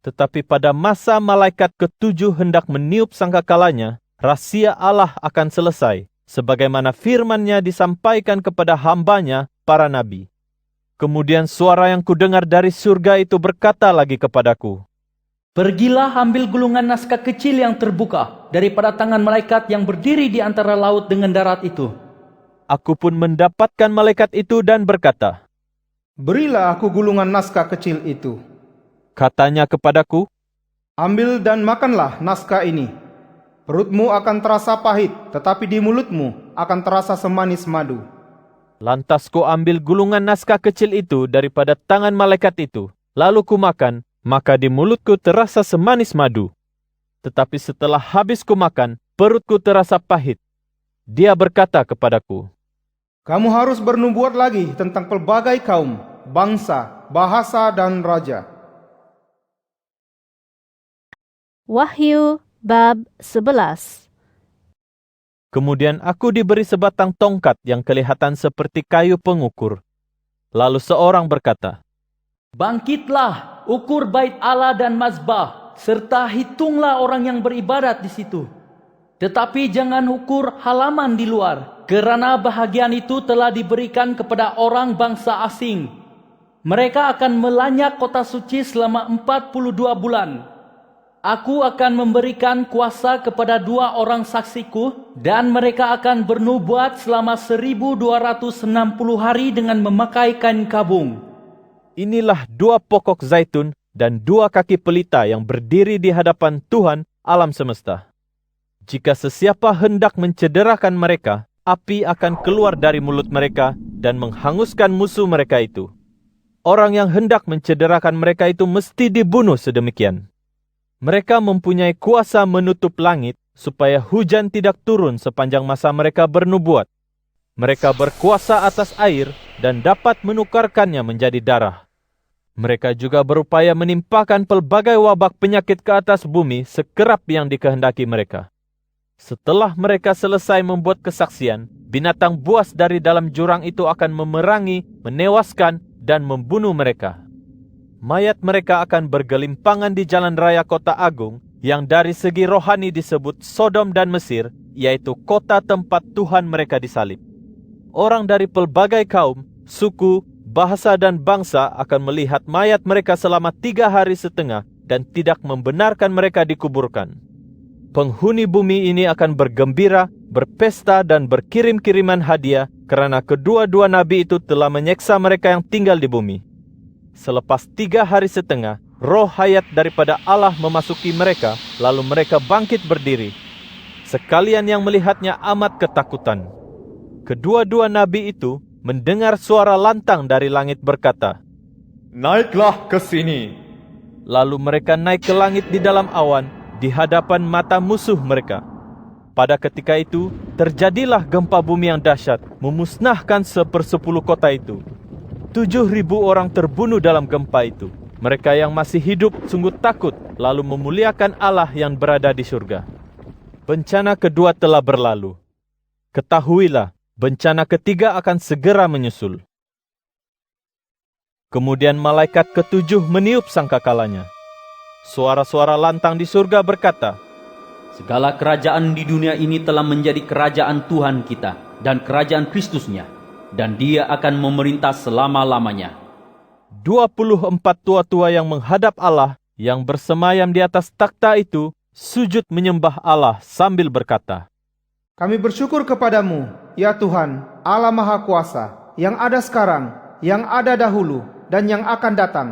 Tetapi pada masa malaikat ke-7 hendak meniup sangkakalanya, rahsia Allah akan selesai, sebagaimana firman-Nya disampaikan kepada hamba-Nya, para nabi. Kemudian suara yang kudengar dari surga itu berkata lagi kepadaku, Pergilah ambil gulungan naskah kecil yang terbuka daripada tangan malaikat yang berdiri di antara laut dengan darat itu. Aku pun mendapatkan malaikat itu dan berkata, Berilah aku gulungan naskah kecil itu. Katanya kepadaku, Ambil dan makanlah naskah ini. Perutmu akan terasa pahit, tetapi di mulutmu akan terasa semanis madu. Lantas ku ambil gulungan naskah kecil itu daripada tangan malaikat itu, lalu ku makan, maka di mulutku terasa semanis madu. Tetapi setelah habis ku makan, perutku terasa pahit. Dia berkata kepadaku, Kamu harus bernubuat lagi tentang pelbagai kaum, bangsa, bahasa, dan raja. Wahyu bab 11. Kemudian aku diberi sebatang tongkat yang kelihatan seperti kayu pengukur. Lalu seorang berkata, Bangkitlah, ukur bait Allah dan mazbah, serta hitunglah orang yang beribadat di situ. Tetapi jangan ukur halaman di luar, Kerana bahagian itu telah diberikan kepada orang bangsa asing. Mereka akan melanyak kota suci selama 42 bulan. Aku akan memberikan kuasa kepada 2 orang saksiku dan mereka akan bernubuat selama 1260 hari dengan memakai kain kabung. Inilah 2 pokok zaitun dan 2 kaki pelita yang berdiri di hadapan Tuhan alam semesta. Jika sesiapa hendak mencederakan mereka, api akan keluar dari mulut mereka dan menghanguskan musuh mereka itu. Orang yang hendak mencederakan mereka itu mesti dibunuh sedemikian. Mereka mempunyai kuasa menutup langit supaya hujan tidak turun sepanjang masa mereka bernubuat. Mereka berkuasa atas air dan dapat menukarkannya menjadi darah. Mereka juga berupaya menimpakan pelbagai wabak penyakit ke atas bumi sekerap yang dikehendaki mereka. Setelah mereka selesai membuat kesaksian, binatang buas dari dalam jurang itu akan memerangi, menewaskan, dan membunuh mereka. Mayat mereka akan bergelimpangan di jalan raya kota agung yang dari segi rohani disebut Sodom dan Mesir, yaitu kota tempat Tuhan mereka disalib. Orang dari pelbagai kaum, suku, bahasa dan bangsa akan melihat mayat mereka selama 3 hari setengah dan tidak membenarkan mereka dikuburkan. Penghuni bumi ini akan bergembira, berpesta dan berkirim-kiriman hadiah kerana kedua-dua nabi itu telah menyeksa mereka yang tinggal di bumi. Selepas 3 hari setengah, roh hayat daripada Allah memasuki mereka, lalu mereka bangkit berdiri. Sekalian yang melihatnya amat ketakutan. Kedua-dua nabi itu mendengar suara lantang dari langit berkata, Naiklah ke sini. Lalu mereka naik ke langit di dalam awan, di hadapan mata musuh mereka. Pada ketika itu, terjadilah gempa bumi yang dahsyat, memusnahkan 1/10 kota itu. 7.000 orang terbunuh dalam gempa itu. Mereka yang masih hidup sungguh takut, lalu memuliakan Allah yang berada di surga. Bencana kedua telah berlalu. Ketahuilah, bencana ketiga akan segera menyusul. Kemudian malaikat ketujuh meniup sangkakalanya. Suara-suara lantang di surga berkata, Segala kerajaan di dunia ini telah menjadi kerajaan Tuhan kita dan kerajaan Kristusnya, dan Dia akan memerintah selama-lamanya. 24 tua-tua yang menghadap Allah, yang bersemayam di atas takhta itu, sujud menyembah Allah sambil berkata, Kami bersyukur kepadamu, ya Tuhan, Allah Maha Kuasa, yang ada sekarang, yang ada dahulu, dan yang akan datang.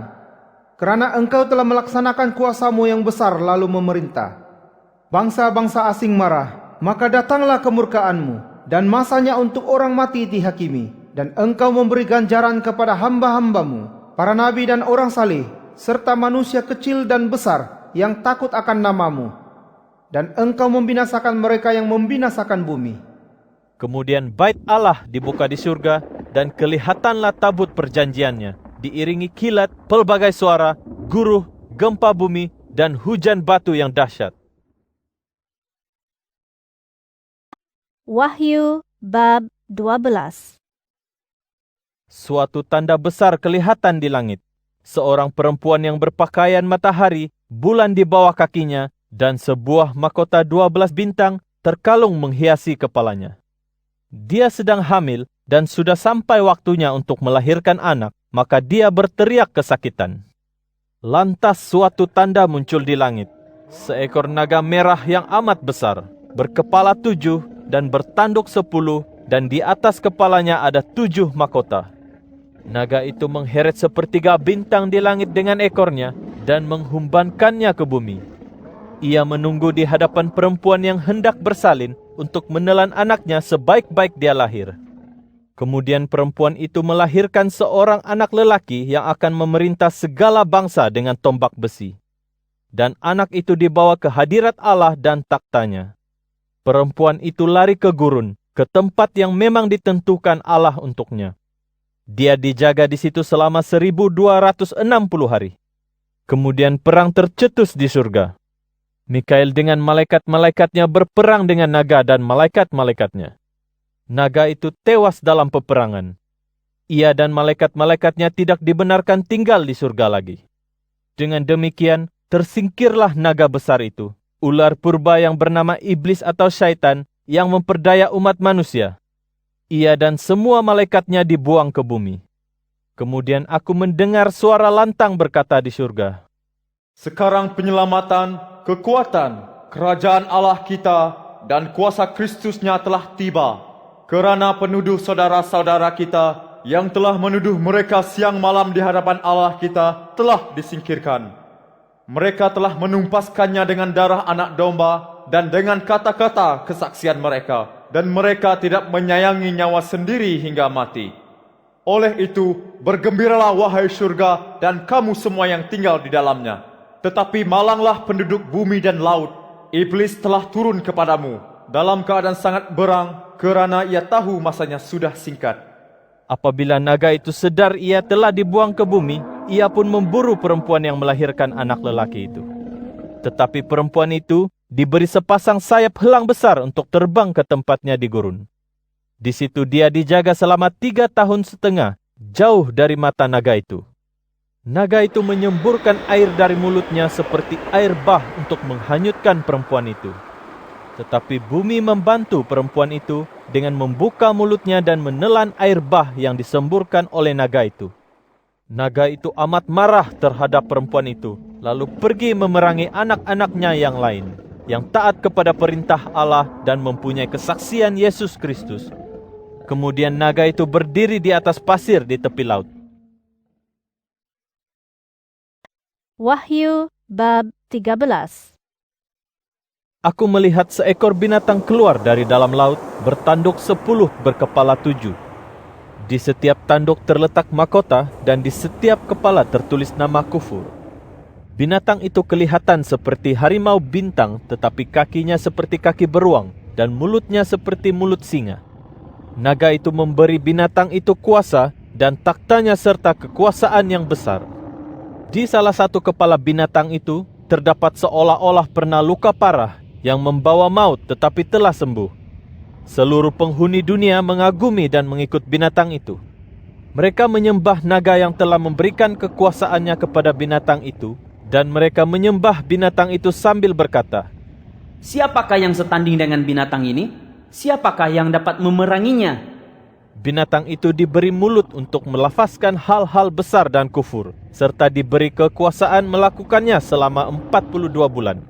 Kerana Engkau telah melaksanakan kuasa-Mu yang besar lalu memerintah. Bangsa-bangsa asing marah, maka datanglah kemurkaan-Mu, dan masanya untuk orang mati dihakimi. Dan Engkau memberi ganjaran kepada hamba-hamba-Mu, para nabi dan orang saleh, serta manusia kecil dan besar yang takut akan nama-Mu. Dan Engkau membinasakan mereka yang membinasakan bumi. Kemudian bait Allah dibuka di surga, dan kelihatanlah tabut perjanjiannya, diiringi kilat, pelbagai suara, guruh, gempa bumi, dan hujan batu yang dahsyat. Wahyu bab 12. Suatu tanda besar kelihatan di langit. Seorang perempuan yang berpakaian matahari, bulan di bawah kakinya, dan sebuah mahkota 12 bintang terkalung menghiasi kepalanya. Dia sedang hamil dan sudah sampai waktunya untuk melahirkan anak, maka dia berteriak kesakitan. Lantas suatu tanda muncul di langit. Seekor naga merah yang amat besar, berkepala 7 dan bertanduk 10, dan di atas kepalanya ada 7 mahkota. Naga itu mengheret sepertiga bintang di langit dengan ekornya dan menghumbankannya ke bumi. Ia menunggu di hadapan perempuan yang hendak bersalin untuk menelan anaknya sebaik-baik dia lahir. Kemudian perempuan itu melahirkan seorang anak lelaki yang akan memerintah segala bangsa dengan tombak besi. Dan anak itu dibawa ke hadirat Allah dan taktanya. Perempuan itu lari ke gurun, ke tempat yang memang ditentukan Allah untuknya. Dia dijaga di situ selama 1260 hari. Kemudian perang tercetus di surga. Mikael dengan malaikat-malaikatnya berperang dengan naga dan malaikat-malaikatnya. Naga itu tewas dalam peperangan. Ia dan malaikat-malaikatnya tidak dibenarkan tinggal di surga lagi. Dengan demikian, tersingkirlah naga besar itu, ular purba yang bernama iblis atau syaitan yang memperdaya umat manusia. Ia dan semua malaikatnya dibuang ke bumi. Kemudian aku mendengar suara lantang berkata di surga, Sekarang penyelamatan, kekuatan, kerajaan Allah kita dan kuasa Kristusnya telah tiba. Kerana penuduh saudara-saudara kita yang telah menuduh mereka siang malam di hadapan Allah kita telah disingkirkan. Mereka telah menumpaskannya dengan darah anak domba dan dengan kata-kata kesaksian mereka. Dan mereka tidak menyayangi nyawa sendiri hingga mati. Oleh itu, bergembiralah wahai surga dan kamu semua yang tinggal di dalamnya. Tetapi malanglah penduduk bumi dan laut. Iblis telah turun kepadamu dalam keadaan sangat berang kerana ia tahu masanya sudah singkat. apabila naga itu sedar ia telah dibuang ke bumi, ia pun memburu perempuan yang melahirkan anak lelaki itu. Tetapi perempuan itu diberi sepasang sayap helang besar untuk terbang ke tempatnya di gurun. Di situ dia dijaga selama 3 tahun setengah, jauh dari mata naga itu. Naga itu menyemburkan air dari mulutnya seperti air bah untuk menghanyutkan perempuan itu. Tetapi bumi membantu perempuan itu dengan membuka mulutnya dan menelan air bah yang disemburkan oleh naga itu. Naga itu amat marah terhadap perempuan itu, lalu pergi memerangi anak-anaknya yang lain, yang taat kepada perintah Allah dan mempunyai kesaksian Yesus Kristus. Kemudian naga itu berdiri di atas pasir di tepi laut. Wahyu bab 13. Aku melihat seekor binatang keluar dari dalam laut, bertanduk 10 berkepala 7. Di setiap tanduk terletak mahkota dan di setiap kepala tertulis nama kufur. Binatang itu kelihatan seperti harimau bintang, tetapi kakinya seperti kaki beruang dan mulutnya seperti mulut singa. Naga itu memberi binatang itu kuasa dan taktanya serta kekuasaan yang besar. Di salah satu kepala binatang itu terdapat seolah-olah pernah luka parah yang membawa maut tetapi telah sembuh. Seluruh penghuni dunia mengagumi dan mengikut binatang itu. Mereka menyembah naga yang telah memberikan kekuasaannya kepada binatang itu, dan mereka menyembah binatang itu sambil berkata, Siapakah yang setanding dengan binatang ini? Siapakah yang dapat memeranginya? binatang itu diberi mulut untuk melafazkan hal-hal besar dan kufur, serta diberi kekuasaan melakukannya selama 42 bulan.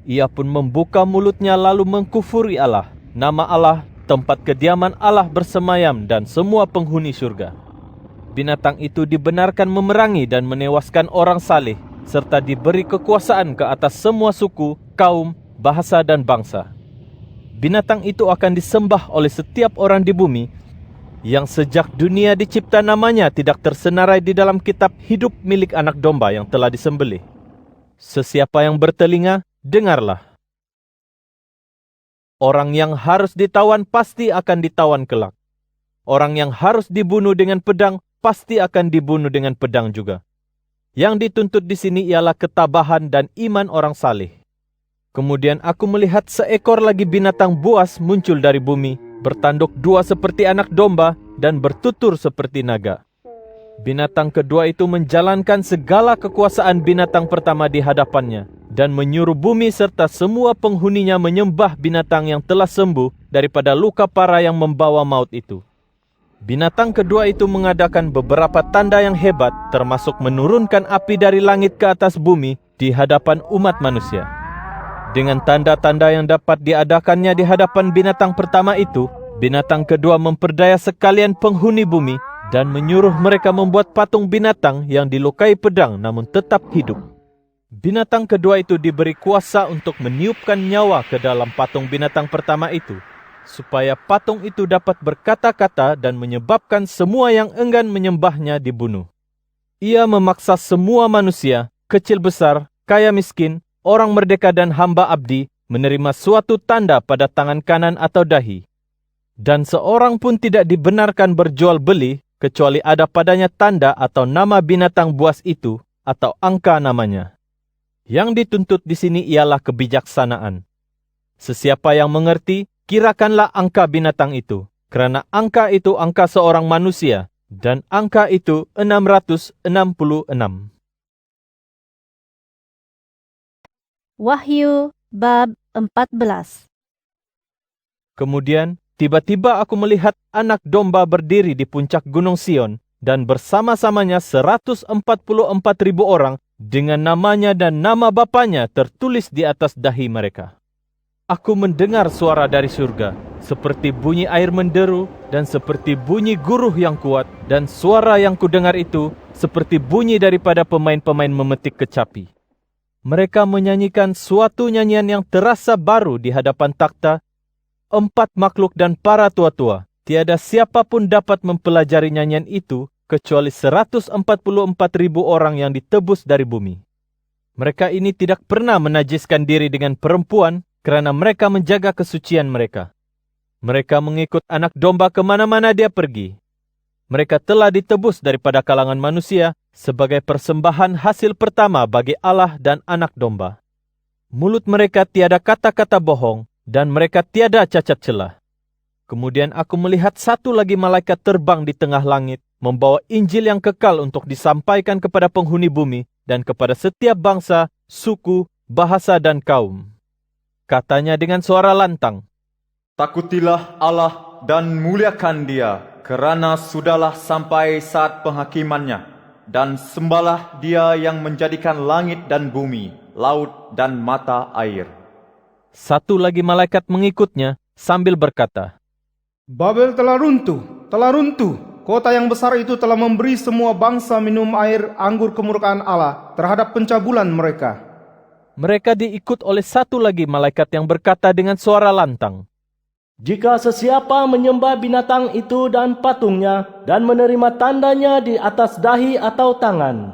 Ia pun membuka mulutnya lalu mengkufuri Allah, nama Allah, tempat kediaman Allah bersemayam dan semua penghuni surga. Binatang itu dibenarkan memerangi dan menewaskan orang saleh, serta diberi kekuasaan ke atas semua suku, kaum, bahasa dan bangsa. Binatang itu akan disembah oleh setiap orang di bumi, yang sejak dunia dicipta namanya tidak tersenarai di dalam kitab hidup milik anak domba yang telah disembelih. Sesiapa yang bertelinga, dengarlah. Orang yang harus ditawan pasti akan ditawan kelak. Orang yang harus dibunuh dengan pedang pasti akan dibunuh dengan pedang juga. Yang dituntut di sini ialah ketabahan dan iman orang saleh. Kemudian aku melihat seekor lagi binatang buas muncul dari bumi, bertanduk 2 seperti anak domba dan bertutur seperti naga. Binatang kedua itu menjalankan segala kekuasaan binatang pertama di hadapannya dan menyuruh bumi serta semua penghuninya menyembah binatang yang telah sembuh daripada luka parah yang membawa maut itu. Binatang kedua itu mengadakan beberapa tanda yang hebat, termasuk menurunkan api dari langit ke atas bumi di hadapan umat manusia. Dengan tanda-tanda yang dapat diadakannya di hadapan binatang pertama itu, binatang kedua memperdaya sekalian penghuni bumi dan menyuruh mereka membuat patung binatang yang dilukai pedang namun tetap hidup. Binatang kedua itu diberi kuasa untuk meniupkan nyawa ke dalam patung binatang pertama itu, supaya patung itu dapat berkata-kata dan menyebabkan semua yang enggan menyembahnya dibunuh. Ia memaksa semua manusia, kecil besar, kaya miskin, orang merdeka dan hamba abdi, menerima suatu tanda pada tangan kanan atau dahi. Dan seorang pun tidak dibenarkan berjual beli, kecuali ada padanya tanda atau nama binatang buas itu, atau angka namanya. Yang dituntut di sini ialah kebijaksanaan. Sesiapa yang mengerti, kirakanlah angka binatang itu, kerana angka itu angka seorang manusia, dan angka itu 666. Wahyu bab 14. Kemudian Tiba-tiba aku melihat anak domba berdiri di puncak Gunung Sion dan bersama-samanya 144,000 orang dengan namanya dan nama bapanya tertulis di atas dahi mereka. Aku mendengar suara dari surga, seperti bunyi air menderu dan seperti bunyi guruh yang kuat, dan suara yang kudengar itu seperti bunyi daripada pemain-pemain memetik kecapi. Mereka menyanyikan suatu nyanyian yang terasa baru di hadapan takhta, 4 makhluk dan para tua-tua. Tiada siapapun dapat mempelajari nyanyian itu kecuali 144,000 orang yang ditebus dari bumi. Mereka ini tidak pernah menajiskan diri dengan perempuan kerana mereka menjaga kesucian mereka. Mereka mengikut anak domba kemana-mana dia pergi. Mereka telah ditebus daripada kalangan manusia sebagai persembahan hasil pertama bagi Allah dan anak domba. Mulut mereka tiada kata-kata bohong dan mereka tiada cacat celah. Kemudian aku melihat satu lagi malaikat terbang di tengah langit, membawa Injil yang kekal untuk disampaikan kepada penghuni bumi dan kepada setiap bangsa, suku, bahasa dan kaum. Katanya dengan suara lantang, Takutilah Allah dan muliakan Dia, kerana sudahlah sampai saat penghakimannya. Dan sembahlah Dia yang menjadikan langit dan bumi, laut dan mata air. Satu lagi malaikat mengikutnya sambil berkata, Babel telah runtuh. Kota yang besar itu telah memberi semua bangsa minum air anggur kemurkaan Allah terhadap pencabulan mereka. Mereka diikut oleh satu lagi malaikat yang berkata dengan suara lantang, Jika sesiapa menyembah binatang itu dan patungnya dan menerima tandanya di atas dahi atau tangan,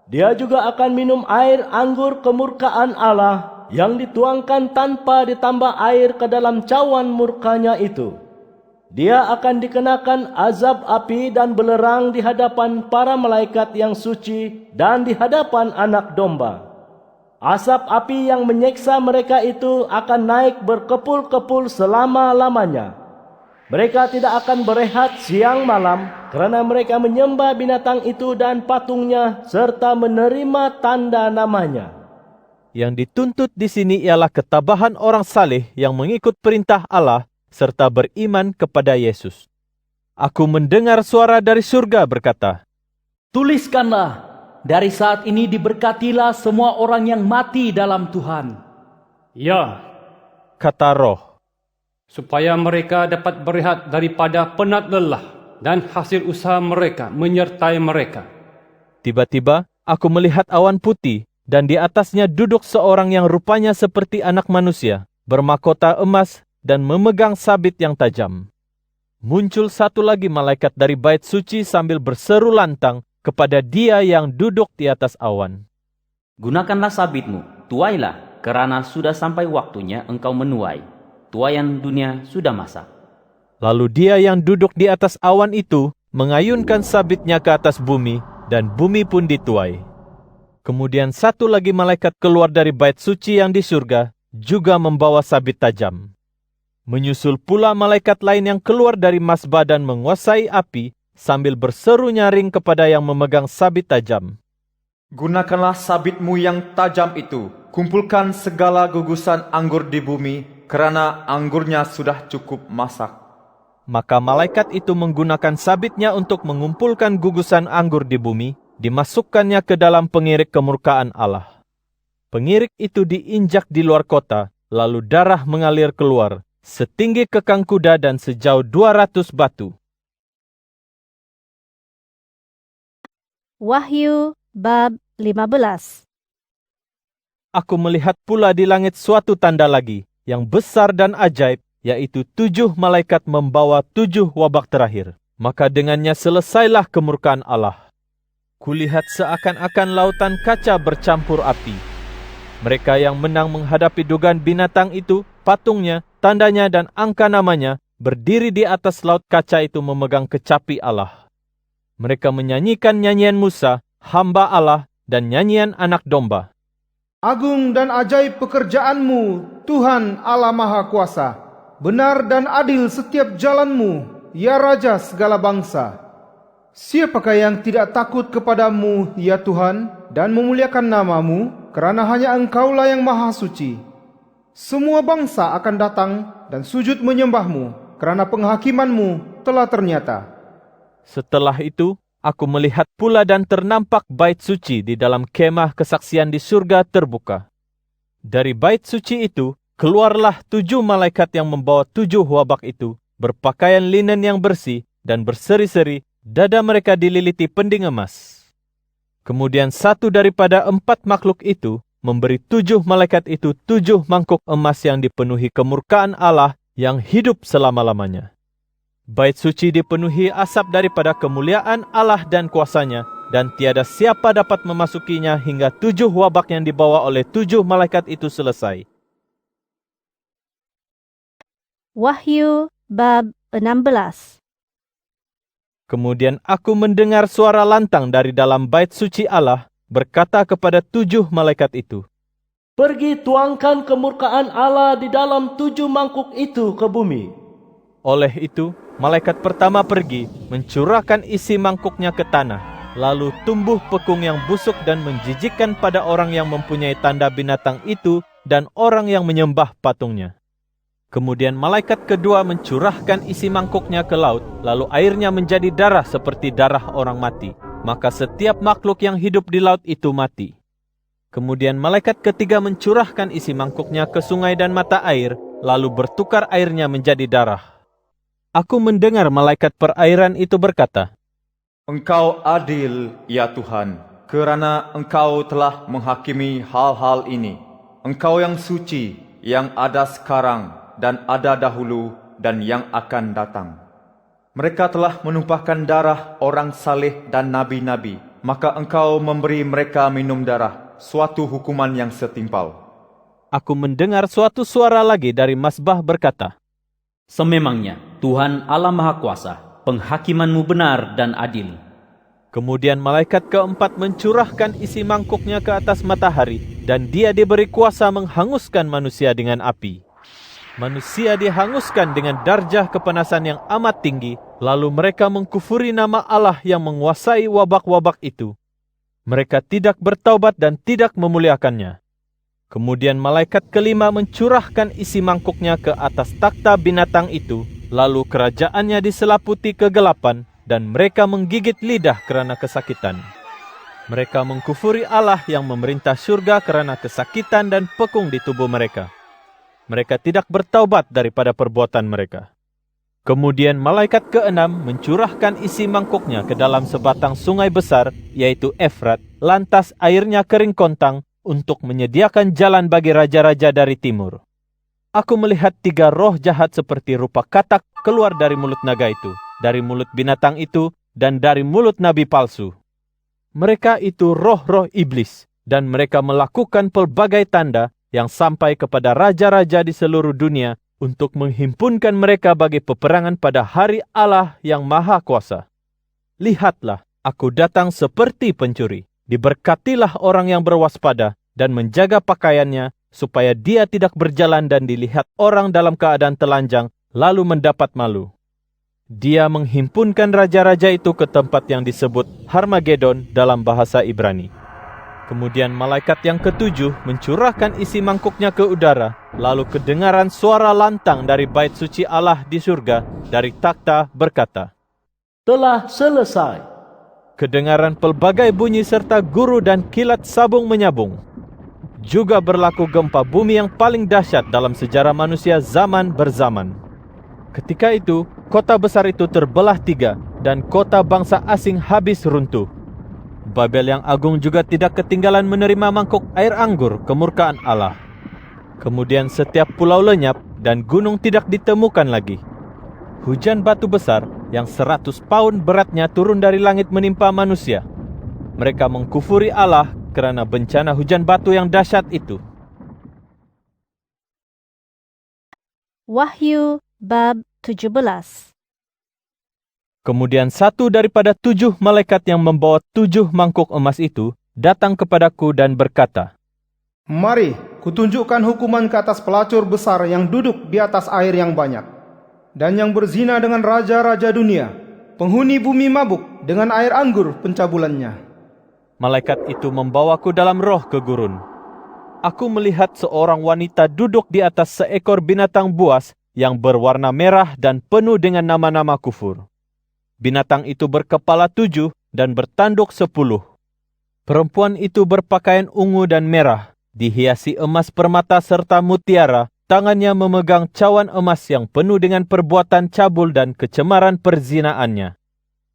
dia juga akan minum air anggur kemurkaan Allah yang dituangkan tanpa ditambah air ke dalam cawan murkanya itu. Dia akan dikenakan azab api dan belerang di hadapan para malaikat yang suci dan di hadapan anak domba. Asap api yang menyeksa mereka itu akan naik berkepul-kepul selama-lamanya. Mereka tidak akan berehat siang malam kerana mereka menyembah binatang itu dan patungnya serta menerima tanda namanya. Yang dituntut di sini ialah ketabahan orang saleh yang mengikut perintah Allah serta beriman kepada Yesus. Aku mendengar suara dari surga berkata, Tuliskanlah, dari saat ini diberkatilah semua orang yang mati dalam Tuhan. Ya, kata Roh, supaya mereka dapat berehat daripada penat lelah dan hasil usaha mereka menyertai mereka. Tiba-tiba aku melihat awan putih dan di atasnya duduk seorang yang rupanya seperti anak manusia, bermahkota emas dan memegang sabit yang tajam. Muncul satu lagi malaikat dari bait suci sambil berseru lantang kepada dia yang duduk di atas awan. Gunakanlah sabitmu, tuailah, kerana sudah sampai waktunya engkau menuai. Tuaian dunia sudah masak. Lalu dia yang duduk di atas awan itu mengayunkan sabitnya ke atas bumi, dan bumi pun dituai. Kemudian satu lagi malaikat keluar dari bait suci yang di surga, juga membawa sabit tajam. Menyusul pula malaikat lain yang keluar dari mazbah dan menguasai api, sambil berseru nyaring kepada yang memegang sabit tajam. Gunakanlah sabitmu yang tajam itu, kumpulkan segala gugusan anggur di bumi, kerana anggurnya sudah cukup masak. Maka malaikat itu menggunakan sabitnya untuk mengumpulkan gugusan anggur di bumi, dimasukkannya ke dalam pengirik kemurkaan Allah. Pengirik itu diinjak di luar kota, lalu darah mengalir keluar, setinggi kekang kuda dan sejauh 200 batu. Wahyu bab 15. Aku melihat pula di langit suatu tanda lagi, yang besar dan ajaib, yaitu 7 malaikat membawa 7 wabak terakhir. Maka dengannya selesailah kemurkaan Allah. Kulihat seakan-akan lautan kaca bercampur api. Mereka yang menang menghadapi dugaan binatang itu, patungnya, tandanya dan angka namanya, berdiri di atas laut kaca itu memegang kecapi Allah. Mereka menyanyikan nyanyian Musa, hamba Allah, dan nyanyian anak domba. Agung dan ajaib pekerjaanmu, Tuhan Allah Maha Kuasa. Benar dan adil setiap jalanmu, ya Raja segala bangsa. Siapakah yang tidak takut kepadamu, ya Tuhan, dan memuliakan namamu, kerana hanya Engkaulah yang maha suci. Semua bangsa akan datang dan sujud menyembahmu, kerana penghakiman-Mu telah ternyata. Setelah itu, aku melihat pula dan ternampak bait suci di dalam kemah kesaksian di surga terbuka. Dari bait suci itu, keluarlah 7 malaikat yang membawa 7 wabak itu, berpakaian linen yang bersih dan berseri-seri, dada mereka dililiti pending emas. Kemudian satu daripada 4 makhluk itu memberi 7 malaikat itu 7 mangkuk emas yang dipenuhi kemurkaan Allah yang hidup selama-lamanya. Bait suci dipenuhi asap daripada kemuliaan Allah dan kuasanya, dan tiada siapa dapat memasukinya hingga 7 wabak yang dibawa oleh 7 malaikat itu selesai. Wahyu bab 16. Kemudian aku mendengar suara lantang dari dalam bait suci Allah berkata kepada 7 malaikat itu, Pergi tuangkan kemurkaan Allah di dalam 7 mangkuk itu ke bumi. Oleh itu, malaikat pertama pergi, mencurahkan isi mangkuknya ke tanah, lalu tumbuh pekung yang busuk dan menjijikkan pada orang yang mempunyai tanda binatang itu dan orang yang menyembah patungnya. Kemudian malaikat kedua mencurahkan isi mangkuknya ke laut, lalu airnya menjadi darah seperti darah orang mati. Maka setiap makhluk yang hidup di laut itu mati. Kemudian malaikat ketiga mencurahkan isi mangkuknya ke sungai dan mata air, lalu bertukar airnya menjadi darah. Aku mendengar malaikat perairan itu berkata, Engkau adil, ya Tuhan, kerana Engkau telah menghakimi hal-hal ini. Engkau yang suci, yang ada sekarang dan ada dahulu dan yang akan datang. Mereka telah menumpahkan darah orang saleh dan nabi-nabi, maka Engkau memberi mereka minum darah, suatu hukuman yang setimpal. Aku mendengar suatu suara lagi dari mazbah berkata, Sememangnya Tuhan Allah Maha Kuasa, penghakiman-Mu benar dan adil. Kemudian malaikat keempat mencurahkan isi mangkuknya ke atas matahari, dan dia diberi kuasa menghanguskan manusia dengan api. Manusia dihanguskan dengan darjah kepanasan yang amat tinggi, lalu mereka mengkufuri nama Allah yang menguasai wabak-wabak itu. Mereka tidak bertaubat dan tidak memuliakannya. Kemudian malaikat kelima mencurahkan isi mangkuknya ke atas takhta binatang itu, lalu kerajaannya diselaputi kegelapan, dan mereka menggigit lidah kerana kesakitan. Mereka mengkufuri Allah yang memerintah surga kerana kesakitan dan pekung di tubuh mereka. Mereka tidak bertaubat daripada perbuatan mereka. Kemudian malaikat keenam mencurahkan isi mangkuknya ke dalam sebatang sungai besar, yaitu Efrat, lantas airnya kering kontang untuk menyediakan jalan bagi raja-raja dari timur. Aku melihat 3 roh jahat seperti rupa katak keluar dari mulut naga itu, dari mulut binatang itu, dan dari mulut nabi palsu. Mereka itu roh-roh iblis, dan mereka melakukan pelbagai tanda yang sampai kepada raja-raja di seluruh dunia untuk menghimpunkan mereka bagi peperangan pada hari Allah yang Maha Kuasa. Lihatlah, aku datang seperti pencuri. Diberkatilah orang yang berwaspada dan menjaga pakaiannya, supaya dia tidak berjalan dan dilihat orang dalam keadaan telanjang, lalu mendapat malu. Dia menghimpunkan raja-raja itu ke tempat yang disebut Harmagedon dalam bahasa Ibrani. Kemudian malaikat yang ke-7 mencurahkan isi mangkuknya ke udara, lalu kedengaran suara lantang dari bait suci Allah di surga, dari takhta berkata, Telah selesai. Kedengaran pelbagai bunyi serta guru dan kilat sabung menyabung. Juga berlaku gempa bumi yang paling dahsyat dalam sejarah manusia zaman berzaman. Ketika itu, kota besar itu terbelah 3, dan kota bangsa asing habis runtuh. Babel yang agung juga tidak ketinggalan menerima mangkuk air anggur kemurkaan Allah. Kemudian setiap pulau lenyap dan gunung tidak ditemukan lagi. Hujan batu besar yang 100 paun beratnya turun dari langit menimpa manusia. Mereka mengkufuri Allah kerana bencana hujan batu yang dahsyat itu. Wahyu bab 17. Kemudian satu daripada 7 malaikat yang membawa 7 mangkuk emas itu datang kepadaku dan berkata, Mari, kutunjukkan hukuman ke atas pelacur besar yang duduk di atas air yang banyak, dan yang berzina dengan raja-raja dunia, penghuni bumi mabuk dengan air anggur pencabulannya. Malaikat itu membawaku dalam roh ke gurun. Aku melihat seorang wanita duduk di atas seekor binatang buas yang berwarna merah dan penuh dengan nama-nama kufur. Binatang itu berkepala 7 dan bertanduk 10. Perempuan itu berpakaian ungu dan merah, dihiasi emas permata serta mutiara, tangannya memegang cawan emas yang penuh dengan perbuatan cabul dan kecemaran perzinaannya.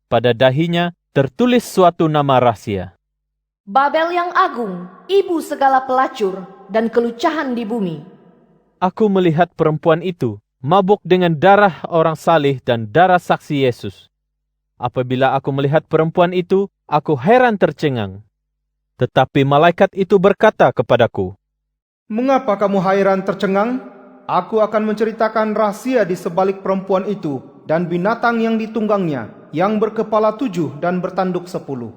Pada dahinya tertulis suatu nama rahsia. Babel yang agung, ibu segala pelacur dan kelucahan di bumi. Aku melihat perempuan itu mabuk dengan darah orang saleh dan darah saksi Yesus. Apabila aku melihat perempuan itu, aku heran tercengang. Tetapi malaikat itu berkata kepadaku, Mengapa kamu heran tercengang? Aku akan menceritakan rahasia di sebalik perempuan itu dan binatang yang ditunggangnya, yang berkepala 7 dan bertanduk 10.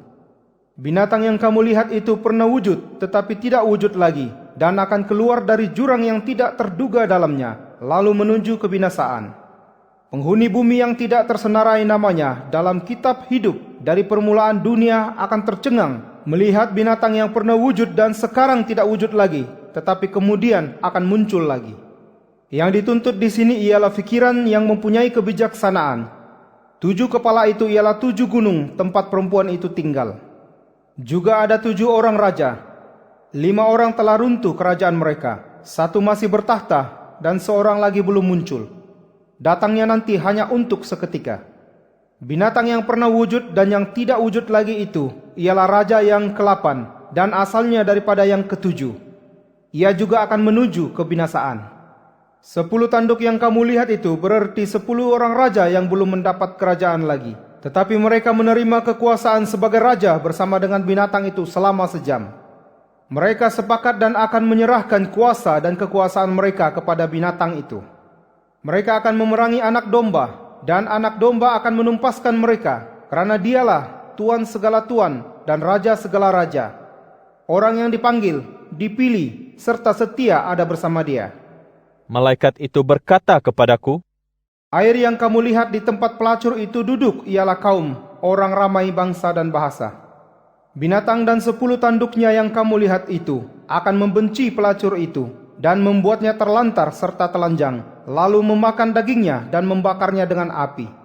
Binatang yang kamu lihat itu pernah wujud, tetapi tidak wujud lagi, dan akan keluar dari jurang yang tidak terduga dalamnya, lalu menuju kebinasaan. Penghuni bumi yang tidak tersenarai namanya dalam kitab hidup dari permulaan dunia akan tercengang melihat binatang yang pernah wujud dan sekarang tidak wujud lagi, tetapi kemudian akan muncul lagi. Yang dituntut di sini ialah pikiran yang mempunyai kebijaksanaan. 7 kepala itu ialah 7 gunung tempat perempuan itu tinggal. Juga ada 7 orang raja. 5 orang telah runtuh kerajaan mereka. 1 masih bertahta dan seorang lagi belum muncul. Datangnya nanti hanya untuk seketika. Binatang yang pernah wujud dan yang tidak wujud lagi itu ialah raja yang ke-8 dan asalnya daripada yang ke-7. Ia juga akan menuju kebinasaan. 10 tanduk yang kamu lihat itu berarti 10 orang raja yang belum mendapat kerajaan lagi. Tetapi mereka menerima kekuasaan sebagai raja bersama dengan binatang itu selama sejam. Mereka sepakat dan akan menyerahkan kuasa dan kekuasaan mereka kepada binatang itu. Mereka akan memerangi anak domba, dan anak domba akan menumpaskan mereka, karena dialah Tuan segala tuan dan Raja segala raja. Orang yang dipanggil, dipilih, serta setia ada bersama dia. Malaikat itu berkata kepadaku, Air yang kamu lihat di tempat pelacur itu duduk ialah kaum, orang ramai bangsa dan bahasa. Binatang dan 10 tanduknya yang kamu lihat itu akan membenci pelacur itu dan membuatnya terlantar serta telanjang, lalu memakan dagingnya dan membakarnya dengan api.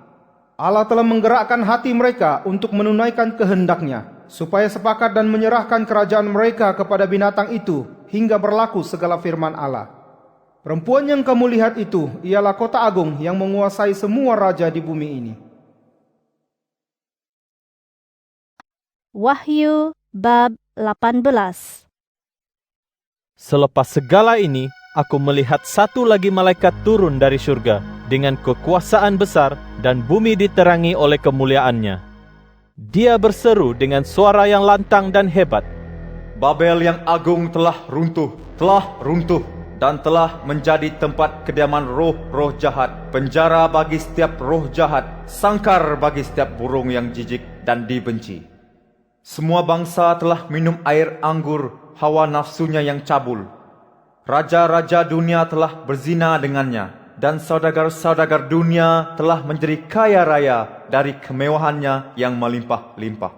Allah telah menggerakkan hati mereka untuk menunaikan kehendaknya, supaya sepakat dan menyerahkan kerajaan mereka kepada binatang itu hingga berlaku segala firman Allah. Perempuan yang kamu lihat itu ialah kota agung yang menguasai semua raja di bumi ini. Wahyu bab 18. Selepas segala ini, aku melihat satu lagi malaikat turun dari surga dengan kekuasaan besar dan bumi diterangi oleh kemuliaannya. Dia berseru dengan suara yang lantang dan hebat. Babel yang agung telah runtuh, dan telah menjadi tempat kediaman roh-roh jahat, penjara bagi setiap roh jahat, sangkar bagi setiap burung yang jijik dan dibenci. Semua bangsa telah minum air anggur hawa nafsunya yang cabul. Raja-raja dunia telah berzina dengannya, dan saudagar-saudagar dunia telah menjadi kaya raya dari kemewahannya yang melimpah-limpah.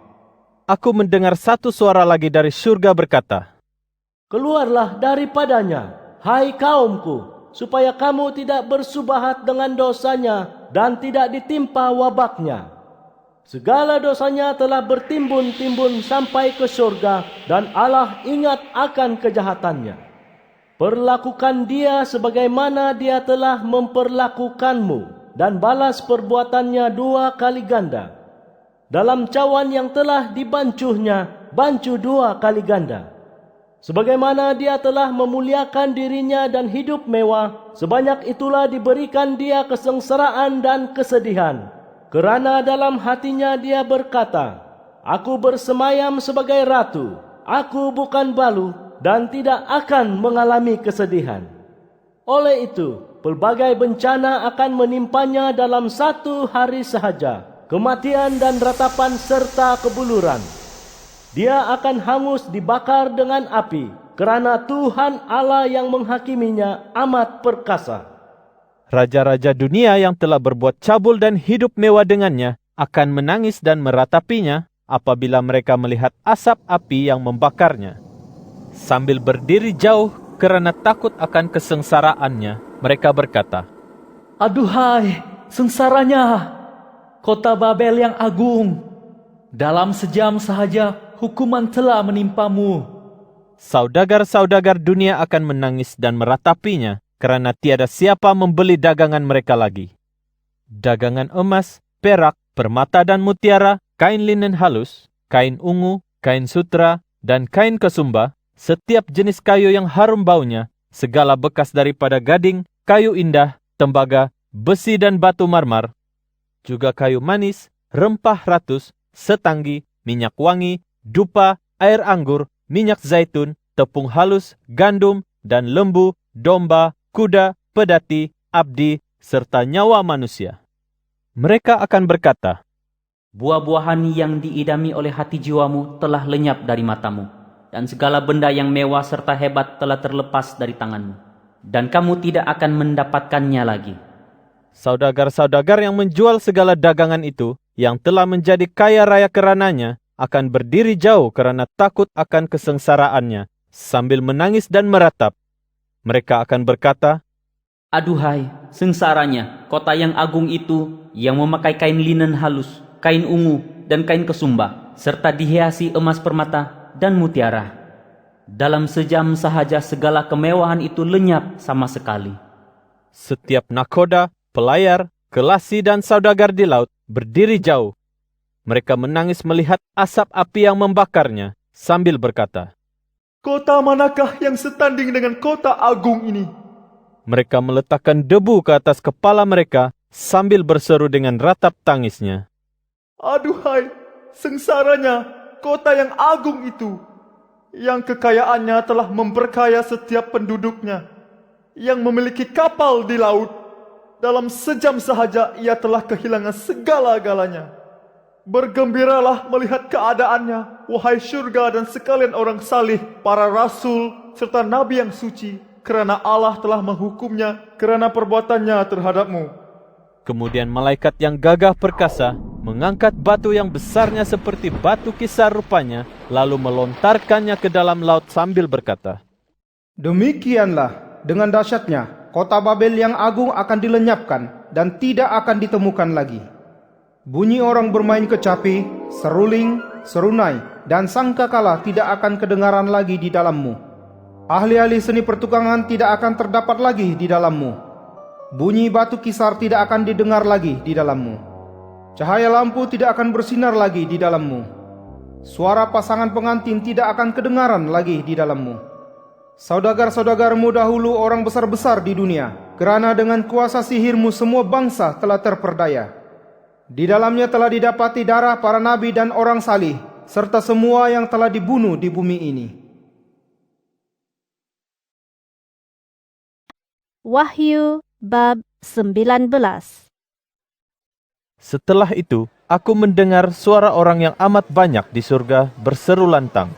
Aku mendengar satu suara lagi dari surga berkata, Keluarlah daripadanya, hai kaumku, supaya kamu tidak bersubahat dengan dosanya dan tidak ditimpa wabaknya. Segala dosanya telah bertimbun-timbun sampai ke surga, dan Allah ingat akan kejahatannya. Perlakukan dia sebagaimana dia telah memperlakukanmu, dan balas perbuatannya 2 kali ganda. Dalam cawan yang telah dibancuhnya, bancu 2 kali ganda. Sebagaimana dia telah memuliakan dirinya dan hidup mewah, sebanyak itulah diberikan dia kesengsaraan dan kesedihan. Kerana dalam hatinya dia berkata, Aku bersemayam sebagai ratu, aku bukan balu dan tidak akan mengalami kesedihan. Oleh itu, pelbagai bencana akan menimpanya dalam 1 hari sahaja, kematian dan ratapan serta kebuluran. Dia akan hangus dibakar dengan api, kerana Tuhan Allah yang menghakiminya amat perkasa. Raja-raja dunia yang telah berbuat cabul dan hidup mewah dengannya akan menangis dan meratapinya apabila mereka melihat asap api yang membakarnya. Sambil berdiri jauh kerana takut akan kesengsaraannya, mereka berkata, Aduhai, sengsaranya, kota Babel yang agung. Dalam sejam sahaja hukuman telah menimpamu. Saudagar-saudagar dunia akan menangis dan meratapinya, karena tiada siapa membeli dagangan mereka lagi. Dagangan emas, perak, permata dan mutiara, kain linen halus, kain ungu, kain sutra, dan kain kesumba, setiap jenis kayu yang harum baunya, segala bekas daripada gading, kayu indah, tembaga, besi dan batu marmar, juga kayu manis, rempah ratus, setanggi, minyak wangi, dupa, air anggur, minyak zaitun, tepung halus, gandum, dan lembu, domba, kuda, pedati, abdi, serta nyawa manusia. Mereka akan berkata, Buah-buahan yang diidami oleh hati jiwamu telah lenyap dari matamu, dan segala benda yang mewah serta hebat telah terlepas dari tanganmu, dan kamu tidak akan mendapatkannya lagi. Saudagar-saudagar yang menjual segala dagangan itu, yang telah menjadi kaya raya kerananya, akan berdiri jauh karena takut akan kesengsaraannya, sambil menangis dan meratap. Mereka akan berkata, Aduhai, sengsaranya, kota yang agung itu, yang memakai kain linen halus, kain ungu, dan kain kesumba, serta dihiasi emas permata dan mutiara. Dalam sejam sahaja segala kemewahan itu lenyap sama sekali. Setiap nakoda, pelayar, kelasi dan saudagar di laut berdiri jauh. Mereka menangis melihat asap api yang membakarnya, sambil berkata, Kota manakah yang setanding dengan kota agung ini? Mereka meletakkan debu ke atas kepala mereka sambil berseru dengan ratap tangisnya. Aduhai, sengsaranya kota yang agung itu, yang kekayaannya telah memperkaya setiap penduduknya, yang memiliki kapal di laut. Dalam sejam sahaja ia telah kehilangan segala-galanya. Bergembiralah melihat keadaannya, wahai syurga dan sekalian orang salih, para rasul serta nabi yang suci, kerana Allah telah menghukumnya kerana perbuatannya terhadapmu. Kemudian malaikat yang gagah perkasa mengangkat batu yang besarnya seperti batu kisar rupanya, lalu melontarkannya ke dalam laut sambil berkata, Demikianlah dengan dahsyatnya kota Babel yang agung akan dilenyapkan dan tidak akan ditemukan lagi. Bunyi orang bermain kecapi, seruling, serunai, dan sangkakala tidak akan kedengaran lagi di dalammu. Ahli-ahli seni pertukangan tidak akan terdapat lagi di dalammu. Bunyi batu kisar tidak akan didengar lagi di dalammu. Cahaya lampu tidak akan bersinar lagi di dalammu. Suara pasangan pengantin tidak akan kedengaran lagi di dalammu. Saudagar-saudagarmu dahulu orang besar-besar di dunia, kerana dengan kuasa sihirmu semua bangsa telah terperdaya. Di dalamnya telah didapati darah para nabi dan orang salih, serta semua yang telah dibunuh di bumi ini. Wahyu bab 19. Setelah itu, aku mendengar suara orang yang amat banyak di surga berseru lantang.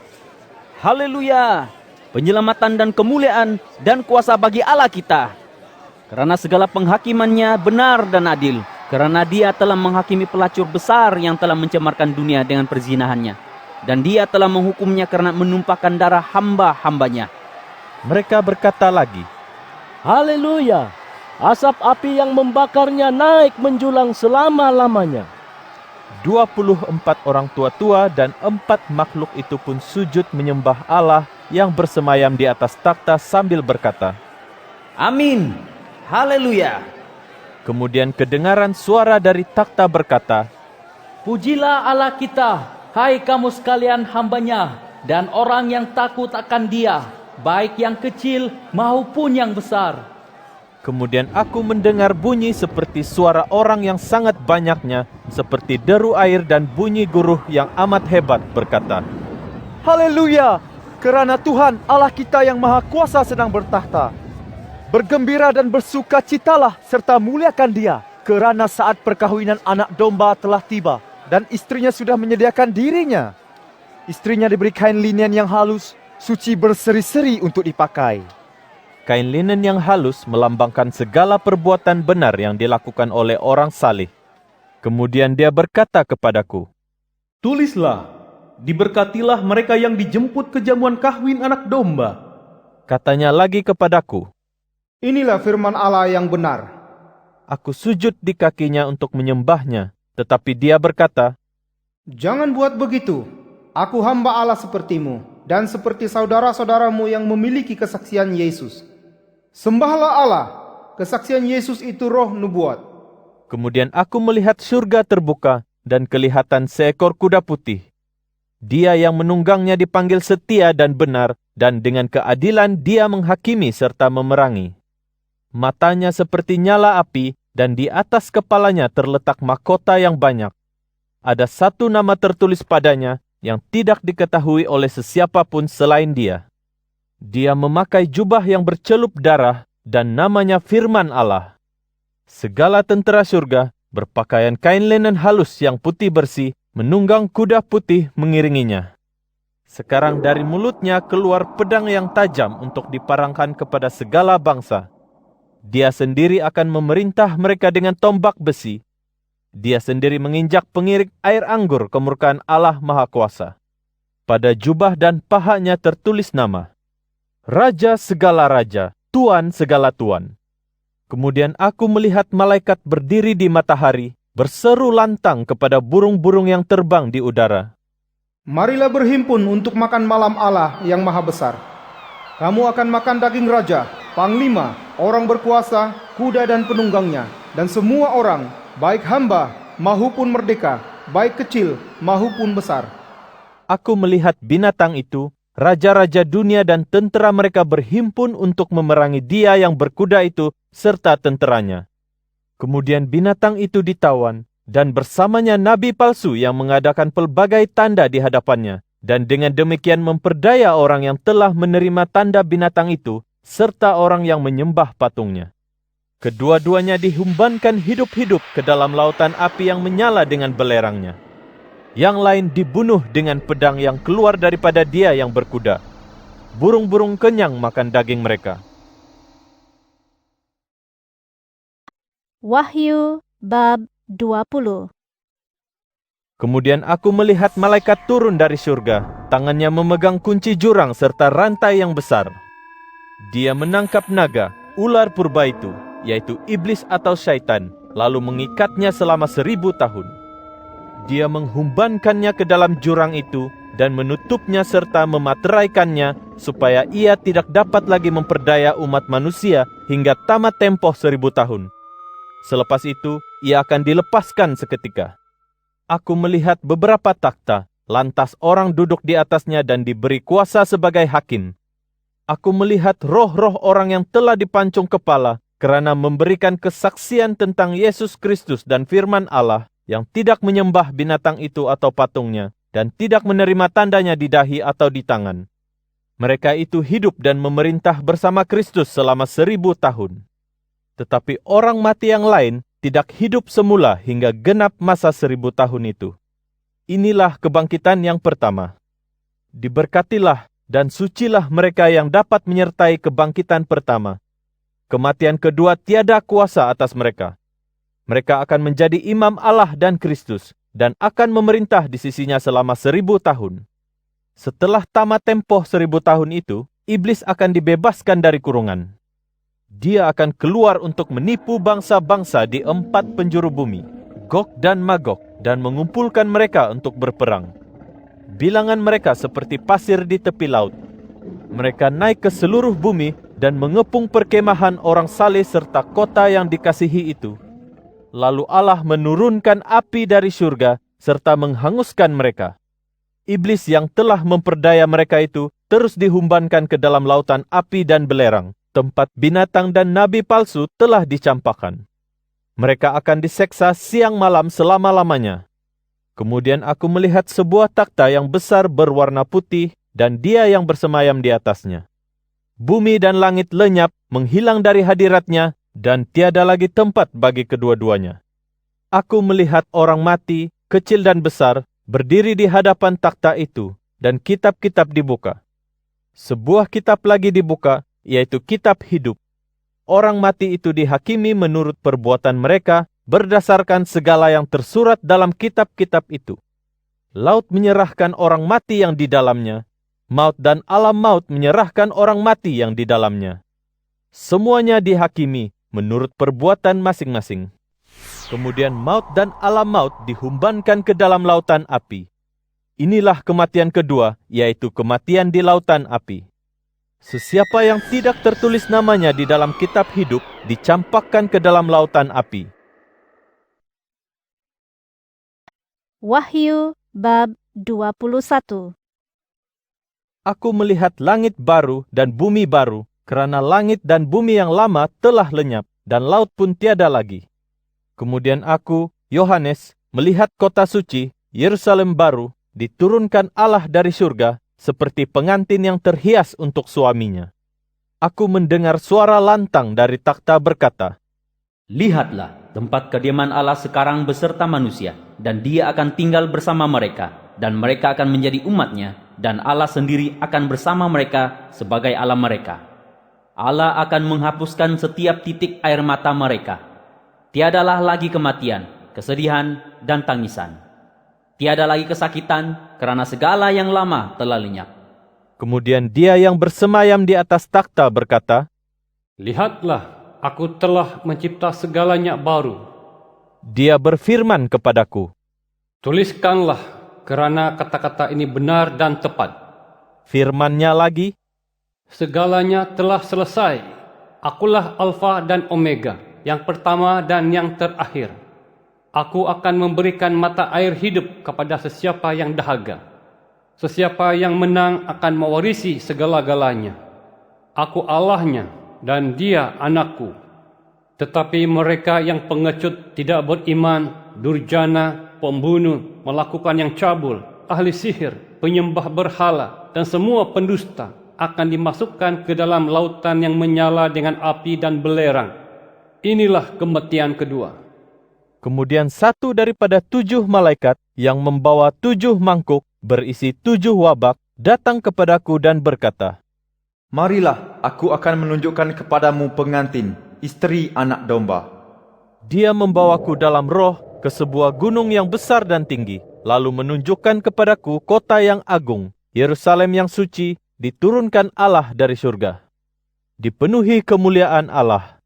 Haleluya! Penyelamatan dan kemuliaan dan kuasa bagi Allah kita. Karena segala penghakimannya benar dan adil. Karena dia telah menghakimi pelacur besar yang telah mencemarkan dunia dengan perzinahannya. Dan dia telah menghukumnya karena menumpahkan darah hamba-hambanya. Mereka berkata lagi, Haleluya! Asap api yang membakarnya naik menjulang selama-lamanya. 24 orang tua-tua dan 4 makhluk itu pun sujud menyembah Allah yang bersemayam di atas takhta sambil berkata, Amin. Haleluya. Kemudian kedengaran suara dari takhta berkata, Pujilah Allah kita, hai kamu sekalian hambanya, dan orang yang takut akan dia, baik yang kecil maupun yang besar. Kemudian aku mendengar bunyi seperti suara orang yang sangat banyaknya, seperti deru air dan bunyi guruh yang amat hebat berkata, Haleluya! Kerana Tuhan Allah kita yang Maha Kuasa sedang bertahta. Bergembira dan bersukacitalah serta muliakan dia, kerana saat perkahwinan anak domba telah tiba, dan istrinya sudah menyediakan dirinya. Istrinya diberi kain linen yang halus, suci berseri-seri untuk dipakai. Kain linen yang halus melambangkan segala perbuatan benar yang dilakukan oleh orang saleh. Kemudian dia berkata kepadaku, Tulislah, diberkatilah mereka yang dijemput ke jamuan kahwin anak domba. Katanya lagi kepadaku, Inilah firman Allah yang benar. Aku sujud di kakinya untuk menyembahnya, tetapi dia berkata, "Jangan buat begitu. Aku hamba Allah sepertimu, dan seperti saudara-saudaramu yang memiliki kesaksian Yesus. Sembahlah Allah, kesaksian Yesus itu roh nubuat." Kemudian aku melihat surga terbuka dan kelihatan seekor kuda putih. Dia yang menunggangnya dipanggil setia dan benar, dan dengan keadilan dia menghakimi serta memerangi. Matanya seperti nyala api, dan di atas kepalanya terletak mahkota yang banyak. Ada satu nama tertulis padanya yang tidak diketahui oleh sesiapa pun selain dia. Dia memakai jubah yang bercelup darah, dan namanya Firman Allah. Segala tentera surga berpakaian kain linen halus yang putih bersih, menunggang kuda putih mengiringinya. Sekarang dari mulutnya keluar pedang yang tajam untuk diparangkan kepada segala bangsa. Dia sendiri akan memerintah mereka dengan tombak besi. Dia sendiri menginjak pengirik air anggur kemurkaan Allah Maha Kuasa. Pada jubah dan pahanya tertulis nama, Raja segala raja, Tuan segala tuan. Kemudian aku melihat malaikat berdiri di matahari, berseru lantang kepada burung-burung yang terbang di udara. "Marilah berhimpun untuk makan malam Allah yang maha besar. Kamu akan makan daging raja, panglima, orang berkuasa, kuda dan penunggangnya, dan semua orang, baik hamba maupun merdeka, baik kecil maupun besar." Aku melihat binatang itu, raja-raja dunia dan tentera mereka berhimpun untuk memerangi dia yang berkuda itu serta tenteranya. Kemudian binatang itu ditawan, dan bersamanya nabi palsu yang mengadakan pelbagai tanda di hadapannya, dan dengan demikian memperdaya orang yang telah menerima tanda binatang itu, serta orang yang menyembah patungnya. Kedua-duanya dihumbankan hidup-hidup ke dalam lautan api yang menyala dengan belerangnya. Yang lain dibunuh dengan pedang yang keluar daripada dia yang berkuda. Burung-burung kenyang makan daging mereka. Wahyu bab 20. Kemudian aku melihat malaikat turun dari surga, tangannya memegang kunci jurang serta rantai yang besar. Dia menangkap naga, ular purba itu, yaitu iblis atau syaitan, lalu mengikatnya selama 1000 tahun. Dia menghumbankannya ke dalam jurang itu dan menutupnya serta memateraikannya supaya ia tidak dapat lagi memperdaya umat manusia hingga tamat tempoh 1000 tahun. Selepas itu, ia akan dilepaskan seketika. Aku melihat beberapa takhta, lantas orang duduk di atasnya dan diberi kuasa sebagai hakim. Aku melihat roh-roh orang yang telah dipancung kepala kerana memberikan kesaksian tentang Yesus Kristus dan firman Allah yang tidak menyembah binatang itu atau patungnya dan tidak menerima tandanya di dahi atau di tangan. Mereka itu hidup dan memerintah bersama Kristus selama 1000 tahun. Tetapi orang mati yang lain tidak hidup semula hingga genap masa 1000 tahun itu. Inilah kebangkitan yang pertama. Diberkatilah dan sucilah mereka yang dapat menyertai kebangkitan pertama. Kematian kedua tiada kuasa atas mereka. Mereka akan menjadi imam Allah dan Kristus dan akan memerintah di sisinya selama 1000 tahun. Setelah tamat tempoh 1000 tahun itu, iblis akan dibebaskan dari kurungan. Dia akan keluar untuk menipu bangsa-bangsa di 4 penjuru bumi, Gog dan Magog, dan mengumpulkan mereka untuk berperang. Bilangan mereka seperti pasir di tepi laut. Mereka naik ke seluruh bumi dan mengepung perkemahan orang saleh serta kota yang dikasihi itu. Lalu Allah menurunkan api dari surga serta menghanguskan mereka. Iblis yang telah memperdaya mereka itu terus dihumbankan ke dalam lautan api dan belerang, tempat binatang dan nabi palsu telah dicampakkan. Mereka akan diseksa siang malam selama-lamanya. Kemudian aku melihat sebuah takhta yang besar berwarna putih dan dia yang bersemayam di atasnya. Bumi dan langit lenyap, menghilang dari hadiratnya, dan tiada lagi tempat bagi kedua-duanya. Aku melihat orang mati, kecil dan besar, berdiri di hadapan takhta itu, dan kitab-kitab dibuka. Sebuah kitab lagi dibuka, yaitu kitab hidup. Orang mati itu dihakimi menurut perbuatan mereka berdasarkan segala yang tersurat dalam kitab-kitab itu. Laut menyerahkan orang mati yang di dalamnya, maut dan alam maut menyerahkan orang mati yang di dalamnya. Semuanya dihakimi menurut perbuatan masing-masing. Kemudian maut dan alam maut dihumbankan ke dalam lautan api. Inilah kematian kedua, yaitu kematian di lautan api. Sesiapa yang tidak tertulis namanya di dalam kitab hidup dicampakkan ke dalam lautan api. Wahyu bab 21. Aku melihat langit baru dan bumi baru, kerana langit dan bumi yang lama telah lenyap, dan laut pun tiada lagi. Kemudian aku, Yohanes, melihat kota suci, Yerusalem baru, diturunkan Allah dari surga, seperti pengantin yang terhias untuk suaminya. Aku mendengar suara lantang dari takhta berkata, Lihatlah, tempat kediaman Allah sekarang beserta manusia, dan Dia akan tinggal bersama mereka, dan mereka akan menjadi umat-Nya, dan Allah sendiri akan bersama mereka sebagai Allah mereka. Allah akan menghapuskan setiap titik air mata mereka. Tiadalah lagi kematian, kesedihan, dan tangisan. Tiada lagi kesakitan, karena segala yang lama telah lenyap. Kemudian Dia yang bersemayam di atas takhta berkata, Lihatlah, aku telah mencipta segalanya baru. Dia berfirman kepadaku, Tuliskanlah, kerana kata-kata ini benar dan tepat. firman-Nya lagi, Segalanya telah selesai. Akulah Alfa dan Omega, yang pertama dan yang terakhir. Aku akan memberikan mata air hidup kepada sesiapa yang dahaga. Sesiapa yang menang akan mewarisi segala-galanya. Aku Allahnya dan dia anakku. Tetapi mereka yang pengecut, tidak beriman, durjana, pembunuh, melakukan yang cabul, ahli sihir, penyembah berhala, dan semua pendusta akan dimasukkan ke dalam lautan yang menyala dengan api dan belerang. Inilah kematian kedua. Kemudian satu daripada 7 malaikat yang membawa 7 mangkuk berisi 7 wabak datang kepadaku dan berkata, Marilah, aku akan menunjukkan kepadamu pengantin, isteri anak domba. Dia membawaku dalam roh ke sebuah gunung yang besar dan tinggi, lalu menunjukkan kepadaku kota yang agung, Yerusalem yang suci, diturunkan Allah dari surga. Dipenuhi kemuliaan Allah.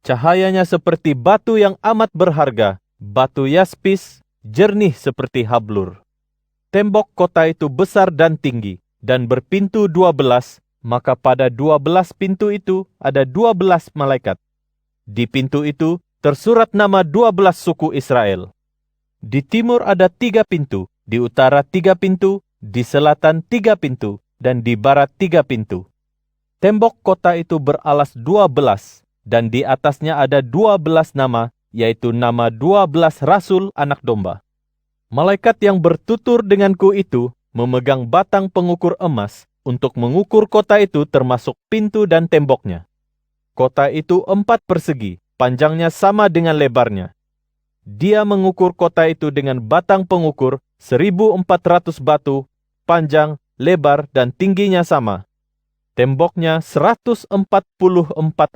Cahayanya seperti batu yang amat berharga, batu yaspis, jernih seperti hablur. Tembok kota itu besar dan tinggi, dan berpintu 12, maka pada 12 pintu itu ada 12 malaikat. Di pintu itu tersurat nama 12 suku Israel. Di timur ada 3 pintu, di utara 3 pintu, di selatan 3 pintu, dan di barat 3 pintu. Tembok kota itu beralas 12, dan di atasnya ada 12 nama, yaitu nama 12 rasul anak domba. Malaikat yang bertutur denganku itu memegang batang pengukur emas untuk mengukur kota itu termasuk pintu dan temboknya. Kota itu 4 persegi, panjangnya sama dengan lebarnya. Dia mengukur kota itu dengan batang pengukur 1.400 batu, panjang, lebar, dan tingginya sama. Temboknya 144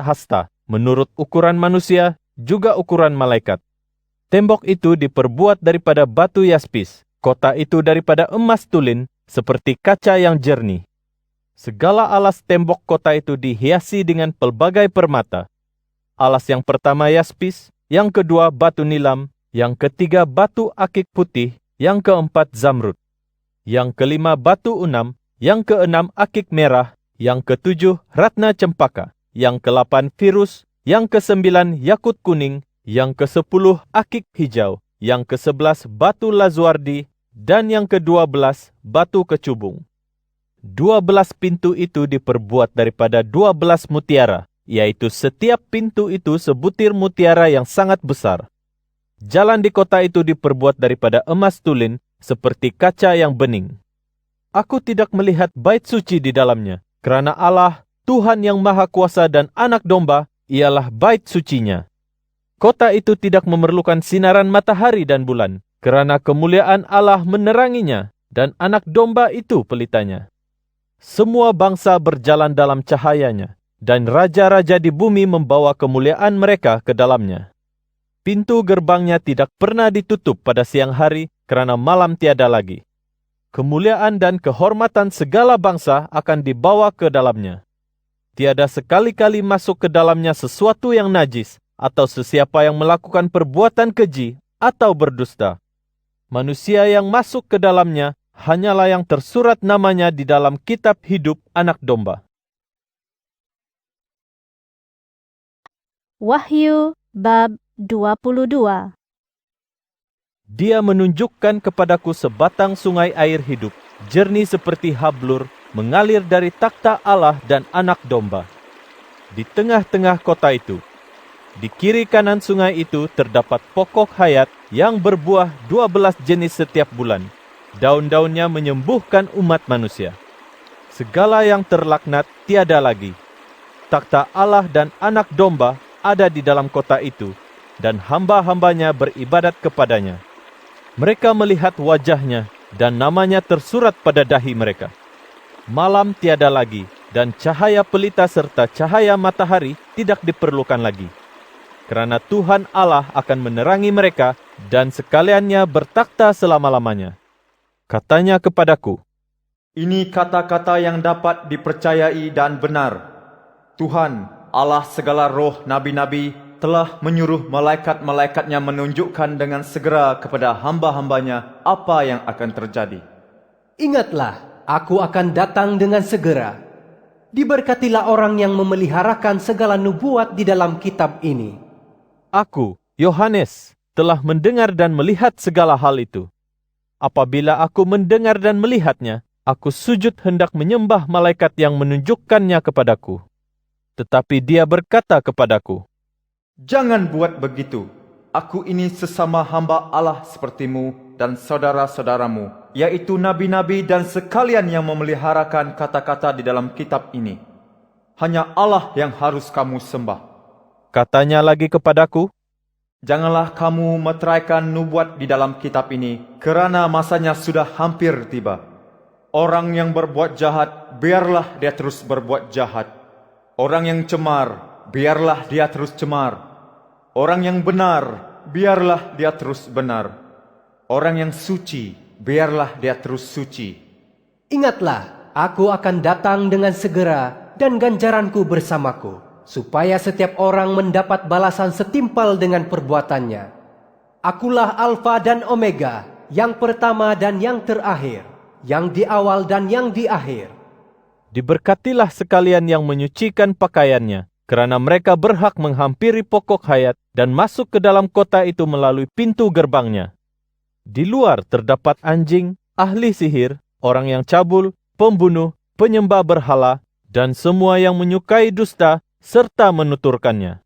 hasta, menurut ukuran manusia, juga ukuran malaikat. Tembok itu diperbuat daripada batu yaspis, kota itu daripada emas tulin, seperti kaca yang jernih. Segala alas tembok kota itu dihiasi dengan pelbagai permata. Alas yang pertama yaspis, yang kedua batu nilam, yang ketiga batu akik putih, yang keempat zamrud, yang kelima batu unam, yang keenam akik merah, yang ketujuh ratna cempaka, yang ke-8 virus, yang ke-9 yakut kuning, yang ke-10 akik hijau, yang ke-11 batu lazuardi, dan yang ke-12 batu kecubung. 12 pintu itu diperbuat daripada 12 mutiara, yaitu setiap pintu itu sebutir mutiara yang sangat besar. Jalan di kota itu diperbuat daripada emas tulin, seperti kaca yang bening. Aku tidak melihat bait suci di dalamnya, kerana Allah, Tuhan yang Maha Kuasa dan Anak Domba, ialah bait sucinya. Kota itu tidak memerlukan sinaran matahari dan bulan, kerana kemuliaan Allah meneranginya, dan Anak Domba itu pelitanya. Semua bangsa berjalan dalam cahayanya, dan raja-raja di bumi membawa kemuliaan mereka ke dalamnya. Pintu gerbangnya tidak pernah ditutup pada siang hari, kerana malam tiada lagi. Kemuliaan dan kehormatan segala bangsa akan dibawa ke dalamnya. tiada sekali-kali masuk ke dalamnya sesuatu yang najis, atau sesiapa yang melakukan perbuatan keji atau berdusta. Manusia yang masuk ke dalamnya hanyalah yang tersurat namanya di dalam kitab hidup Anak Domba. Wahyu bab 22. Dia menunjukkan kepadaku sebatang sungai air hidup, jernih seperti hablur, mengalir dari takhta Allah dan Anak Domba. Di tengah-tengah kota itu, di kiri kanan sungai itu terdapat pokok hayat yang berbuah 12 jenis setiap bulan. Daun-daunnya menyembuhkan umat manusia. Segala yang terlaknat tiada lagi. Takhta Allah dan Anak Domba ada di dalam kota itu, dan hamba-hambanya beribadat kepadanya. Mereka melihat wajahnya, dan namanya tersurat pada dahi mereka. Malam tiada lagi, dan cahaya pelita serta cahaya matahari tidak diperlukan lagi. Kerana Tuhan Allah akan menerangi mereka, dan sekaliannya bertakhta selama-lamanya. Katanya kepadaku, Ini kata-kata yang dapat dipercayai dan benar. Tuhan, Allah segala roh nabi-nabi, telah menyuruh malaikat-malaikatnya menunjukkan dengan segera kepada hamba-hambanya apa yang akan terjadi. Ingatlah, aku akan datang dengan segera. Diberkatilah orang yang memeliharakan segala nubuat di dalam kitab ini. Aku, Yohanes, telah mendengar dan melihat segala hal itu. Apabila aku mendengar dan melihatnya, aku sujud hendak menyembah malaikat yang menunjukkannya kepadaku. Tetapi dia berkata kepadaku, Jangan buat begitu. Aku ini sesama hamba Allah sepertimu dan saudara-saudaramu, yaitu nabi-nabi dan sekalian yang memeliharakan kata-kata di dalam kitab ini. Hanya Allah yang harus kamu sembah. Katanya lagi kepadaku, Janganlah kamu meteraikan nubuat di dalam kitab ini, kerana masanya sudah hampir tiba. Orang yang berbuat jahat, biarlah dia terus berbuat jahat. Orang yang cemar, biarlah dia terus cemar. Orang yang benar, biarlah dia terus benar. Orang yang suci, biarlah dia terus suci. Ingatlah, aku akan datang dengan segera dan ganjaranku bersamaku, supaya setiap orang mendapat balasan setimpal dengan perbuatannya. Akulah Alfa dan Omega, yang pertama dan yang terakhir, yang di awal dan yang di akhir. diberkatilah sekalian yang menyucikan pakaiannya, kerana mereka berhak menghampiri pokok hayat dan masuk ke dalam kota itu melalui pintu gerbangnya. Di luar terdapat anjing, ahli sihir, orang yang cabul, pembunuh, penyembah berhala, dan semua yang menyukai dusta serta menuturkannya.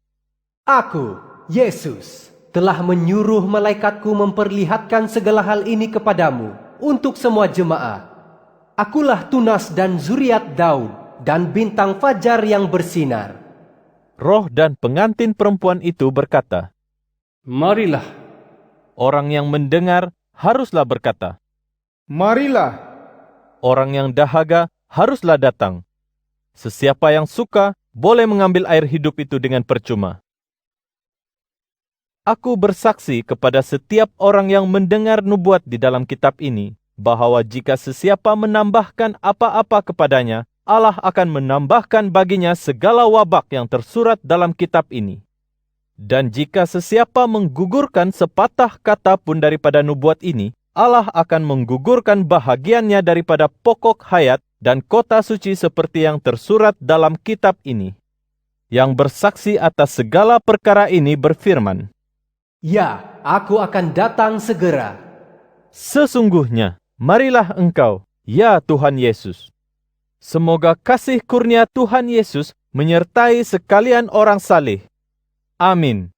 Aku, Yesus, telah menyuruh malaikatku memperlihatkan segala hal ini kepadamu untuk semua jemaat. Akulah tunas dan zuriat Daud dan bintang fajar yang bersinar. Roh dan pengantin perempuan itu berkata, Marilah. Orang yang mendengar haruslah berkata, Marilah. Orang yang dahaga haruslah datang. Sesiapa yang suka boleh mengambil air hidup itu dengan percuma. Aku bersaksi kepada setiap orang yang mendengar nubuat di dalam kitab ini, bahawa jika sesiapa menambahkan apa-apa kepadanya, Allah akan menambahkan baginya segala wabak yang tersurat dalam kitab ini. Dan jika sesiapa menggugurkan sepatah kata pun daripada nubuat ini, Allah akan menggugurkan bahagiannya daripada pokok hayat dan kota suci seperti yang tersurat dalam kitab ini. Yang bersaksi atas segala perkara ini berfirman, Ya, aku akan datang segera. Sesungguhnya, marilah engkau, ya Tuhan Yesus. Semoga kasih kurnia Tuhan Yesus menyertai sekalian orang saleh. Amin.